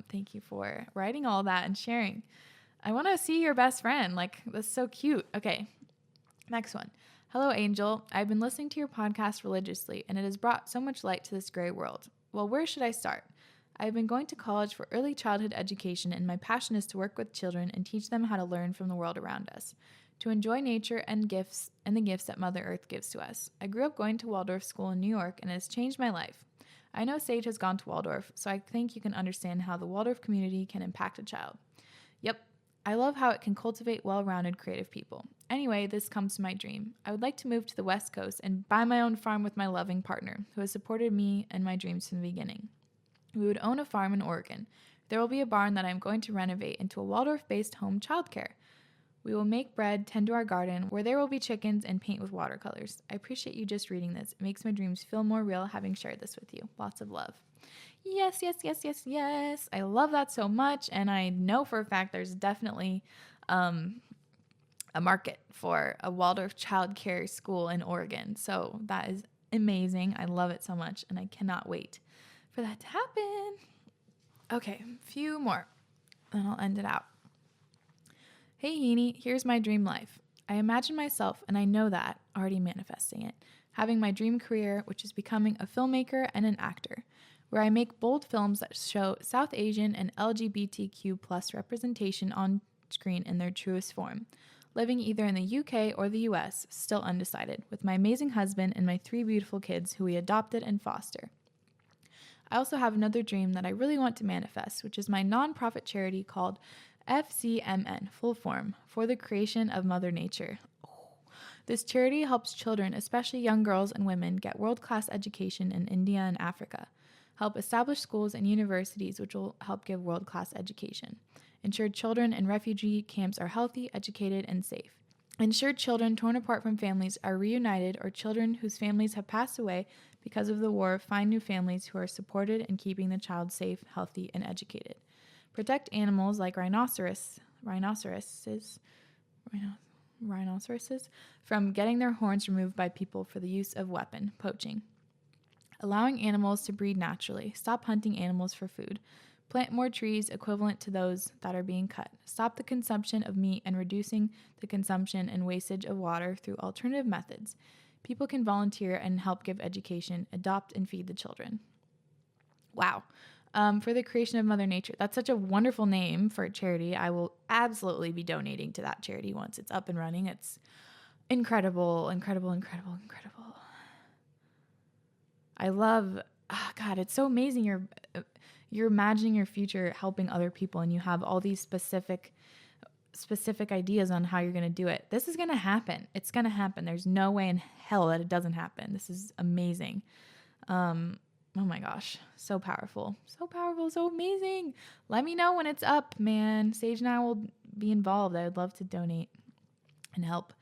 Thank you for writing all that and sharing. I want to see your best friend. Like, that's so cute. Okay. Next one. Hello, Angel. I've been listening to your podcast religiously, and it has brought so much light to this gray world. Well, where should I start? I've been going to college for early childhood education, and my passion is to work with children and teach them how to learn from the world around us, to enjoy nature and the gifts that Mother Earth gives to us. I grew up going to Waldorf school in New York, and it has changed my life. I know Sage has gone to Waldorf, so I think you can understand how the Waldorf community can impact a child. Yep, I love how it can cultivate well-rounded creative people. Anyway, this comes to my dream. I would like to move to the West Coast and buy my own farm with my loving partner, who has supported me and my dreams from the beginning. We would own a farm in Oregon. There will be a barn that I'm going to renovate into a Waldorf-based home childcare. We will make bread, tend to our garden, where there will be chickens, and paint with watercolors. I appreciate you just reading this. It makes my dreams feel more real having shared this with you. Lots of love. Yes, yes, yes, yes, yes. I love that so much, and I know for a fact there's definitely a market for a Waldorf childcare school in Oregon. So that is amazing. I love it so much, and I cannot wait for that to happen. Okay, a few more, then I'll end it out. Hey, Heaney, here's my dream life. I imagine myself, and I know that, already manifesting it, having my dream career, which is becoming a filmmaker and an actor, where I make bold films that show South Asian and LGBTQ plus representation on screen in their truest form, living either in the UK or the US, still undecided, with my amazing husband and my 3 beautiful kids who we adopted and foster. I also have another dream that I really want to manifest, which is my nonprofit charity called FCMN, full form, for the creation of Mother Nature. This charity helps children, especially young girls and women, get world-class education in India and Africa, help establish schools and universities which will help give world-class education, ensure children in refugee camps are healthy, educated, and safe, ensure children torn apart from families are reunited, or children whose families have passed away because of the war find new families who are supported in keeping the child safe, healthy, and educated. Protect animals like rhinoceroses from getting their horns removed by people for the use of weapon, poaching. Allowing animals to breed naturally. Stop hunting animals for food. Plant more trees equivalent to those that are being cut. Stop the consumption of meat and reducing the consumption and wastage of water through alternative methods. People can volunteer and help give education, adopt and feed the children. Wow. For the creation of Mother Nature. That's such a wonderful name for a charity. I will absolutely be donating to that charity once it's up and running. It's incredible, incredible, incredible, incredible. I love, God, it's so amazing. You're imagining your future helping other people, and you have all these specific ideas on how you're going to do it. This is going to happen. It's going to happen. There's no way in hell that it doesn't happen. This is amazing. Oh my gosh, so powerful, so amazing. Let me know when it's up, man. Sage and I will be involved. I would love to donate and help.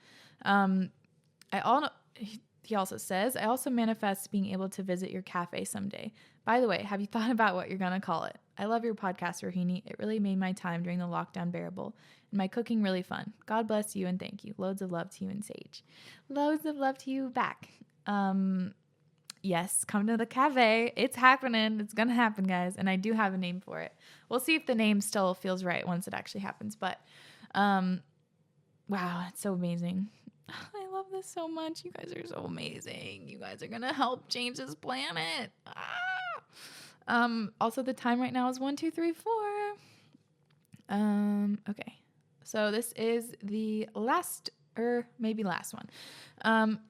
He also says, I also manifest being able to visit your cafe someday. By the way, have you thought about what you're going to call it? I love your podcast, Rohini. It really made my time during the lockdown bearable and my cooking really fun. God bless you and thank you. Loads of love to you and Sage. Loads of love to you back. Yes, come to the cafe. It's happening. It's going to happen, guys. And I do have a name for it. We'll see if the name still feels right once it actually happens. But, wow, it's so amazing. I love this so much. You guys are so amazing. You guys are going to help change this planet. Also, the time right now is 1, 2, 3, 4. Okay. So this is the last one.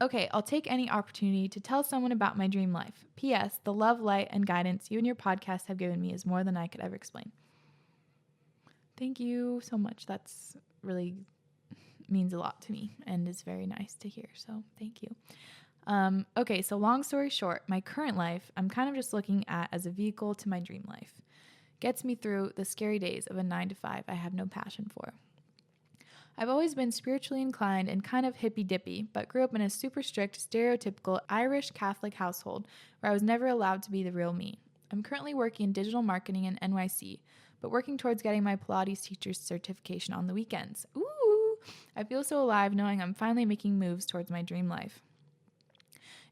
Okay, I'll take any opportunity to tell someone about my dream life. P.S. The love, light, and guidance you and your podcast have given me is more than I could ever explain. Thank you so much. That's really means a lot to me and is very nice to hear. So thank you. Okay, so long story short, my current life, I'm kind of just looking at as a vehicle to my dream life. gets me through the scary days of a 9-to-5 I have no passion for. I've always been spiritually inclined and kind of hippy-dippy, but grew up in a super strict, stereotypical Irish Catholic household where I was never allowed to be the real me. I'm currently working in digital marketing in NYC, but working towards getting my Pilates teacher's certification on the weekends. Ooh! I feel so alive knowing I'm finally making moves towards my dream life.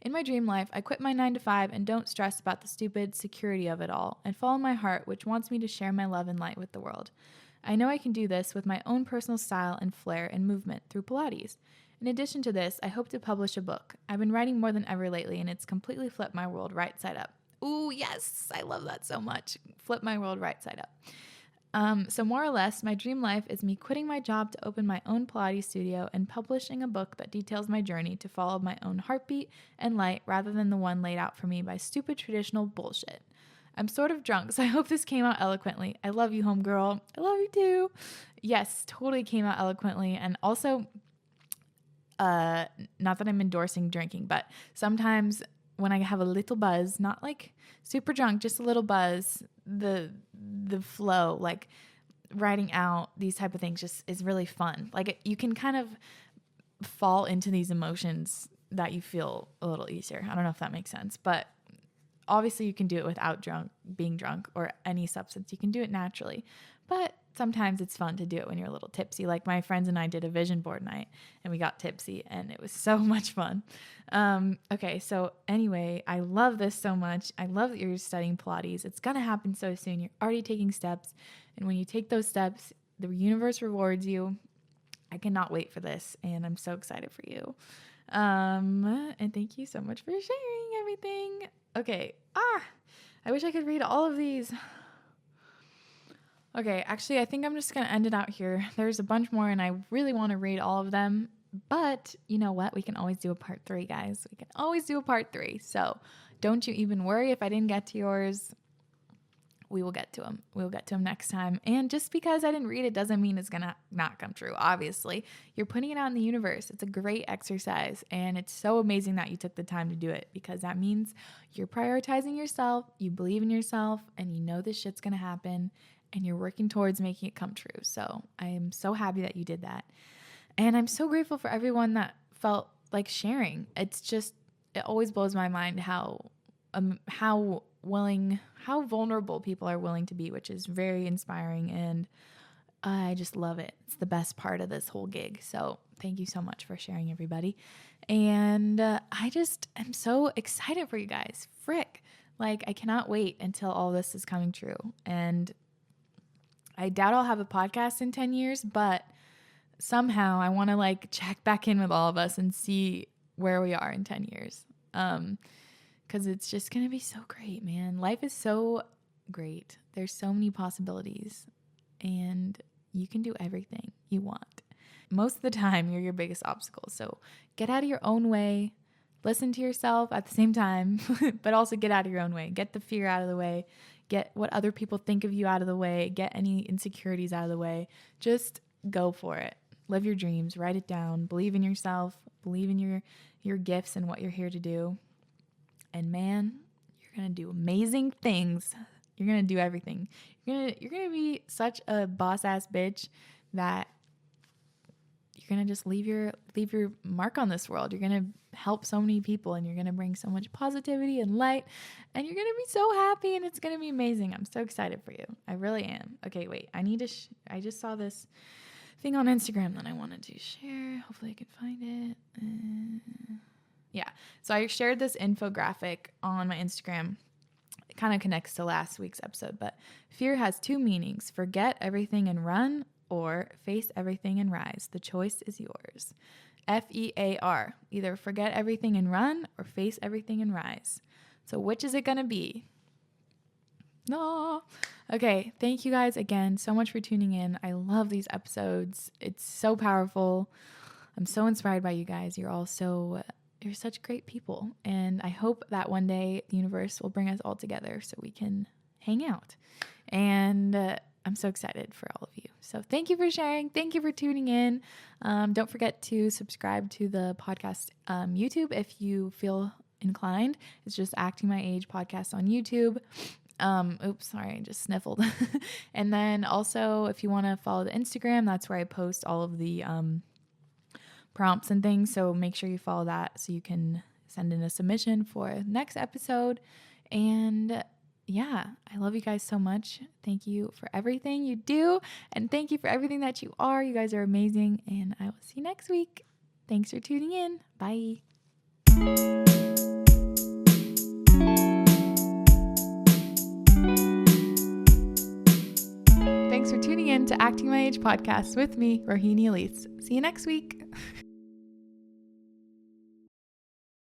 In my dream life, I quit my 9-to-5 and don't stress about the stupid security of it all and follow my heart, which wants me to share my love and light with the world. I know I can do this with my own personal style and flair and movement through Pilates. In addition to this, I hope to publish a book. I've been writing more than ever lately, and it's completely flipped my world right side up. Ooh, yes, I love that so much. Flip my world right side up. So more or less, my dream life is me quitting my job to open my own Pilates studio and publishing a book that details my journey to follow my own heartbeat and light rather than the one laid out for me by stupid traditional bullshit. I'm sort of drunk, so I hope this came out eloquently. I love you, homegirl. I love you too. Yes, totally came out eloquently. And also, not that I'm endorsing drinking, but sometimes when I have a little buzz, not like super drunk, just a little buzz, the flow, like writing out these type of things just is really fun. Like you can kind of fall into these emotions that you feel a little easier. I don't know if that makes sense, but obviously you can do it without being drunk or any substance. You can do it naturally, but sometimes it's fun to do it when you're a little tipsy. Like my friends and I did a vision board night and we got tipsy and it was so much fun. Okay. So anyway, I love this so much. I love that you're studying Pilates. It's going to happen so soon. You're already taking steps. And when you take those steps, the universe rewards you. I cannot wait for this. And I'm so excited for you. And thank you so much for sharing everything. Okay. I wish I could read all of these. Okay, actually, I think I'm just going to end it out here. There's a bunch more, and I really want to read all of them. But you know what? We can always do a part 3, guys. We can always do a part 3. So don't you even worry if I didn't get to yours. We will get to them. We'll get to them next time. And just because I didn't read it doesn't mean it's going to not come true, obviously. You're putting it out in the universe. It's a great exercise. And it's so amazing that you took the time to do it because that means you're prioritizing yourself, you believe in yourself, and you know this shit's going to happen. And you're working towards making it come true. So I am so happy that you did that. And I'm so grateful for everyone that felt like sharing. It's just, it always blows my mind how vulnerable people are willing to be, which is very inspiring. And I just love it. It's the best part of this whole gig. So thank you so much for sharing, everybody. And I just am so excited for you guys. Frick. Like, I cannot wait until all this is coming true. And I doubt I'll have a podcast in 10 years, but somehow I want to like check back in with all of us and see where we are in 10 years. Because it's just going to be so great, man. Life is so great. There's so many possibilities and you can do everything you want. Most of the time, you're your biggest obstacle. So get out of your own way. Listen to yourself at the same time, but also get out of your own way. Get the fear out of the way. Get what other people think of you out of the way. Get any insecurities out of the way. Just go for it. Live your dreams. Write it down. Believe in yourself. Believe in your gifts and what you're here to do. And man, you're going to do amazing things. You're going to do everything. You're going to be such a boss-ass bitch that you're going to just leave your mark on this world. You're going to help so many people and you're going to bring so much positivity and light and you're going to be so happy and it's going to be amazing. I'm so excited for you. I really am. Okay, wait. I need to I just saw this thing on Instagram that I wanted to share. Hopefully I can find it. Yeah. So I shared this infographic on my Instagram. It kind of connects to last week's episode, but fear has 2 meanings. Forget everything and run, or face everything and rise. The choice is yours. FEAR. Either forget everything and run or face everything and rise. So which is it going to be? No. Okay. Thank you guys again so much for tuning in. I love these episodes. It's so powerful. I'm so inspired by you guys. You're such great people. And I hope that one day the universe will bring us all together so we can hang out. And I'm so excited for all of you. So thank you for sharing. Thank you for tuning in. Don't forget to subscribe to the podcast YouTube if you feel inclined. It's just Acting My Age podcast on YouTube. Oops, sorry, I just sniffled. And then also, if you want to follow the Instagram, that's where I post all of the prompts and things. So make sure you follow that so you can send in a submission for next episode. And yeah, I love you guys so much. Thank you for everything you do. And thank you for everything that you are. You guys are amazing. And I will see you next week. Thanks for tuning in. Bye. Thanks for tuning in to Acting My Age podcast with me, Rohini Elise. See you next week.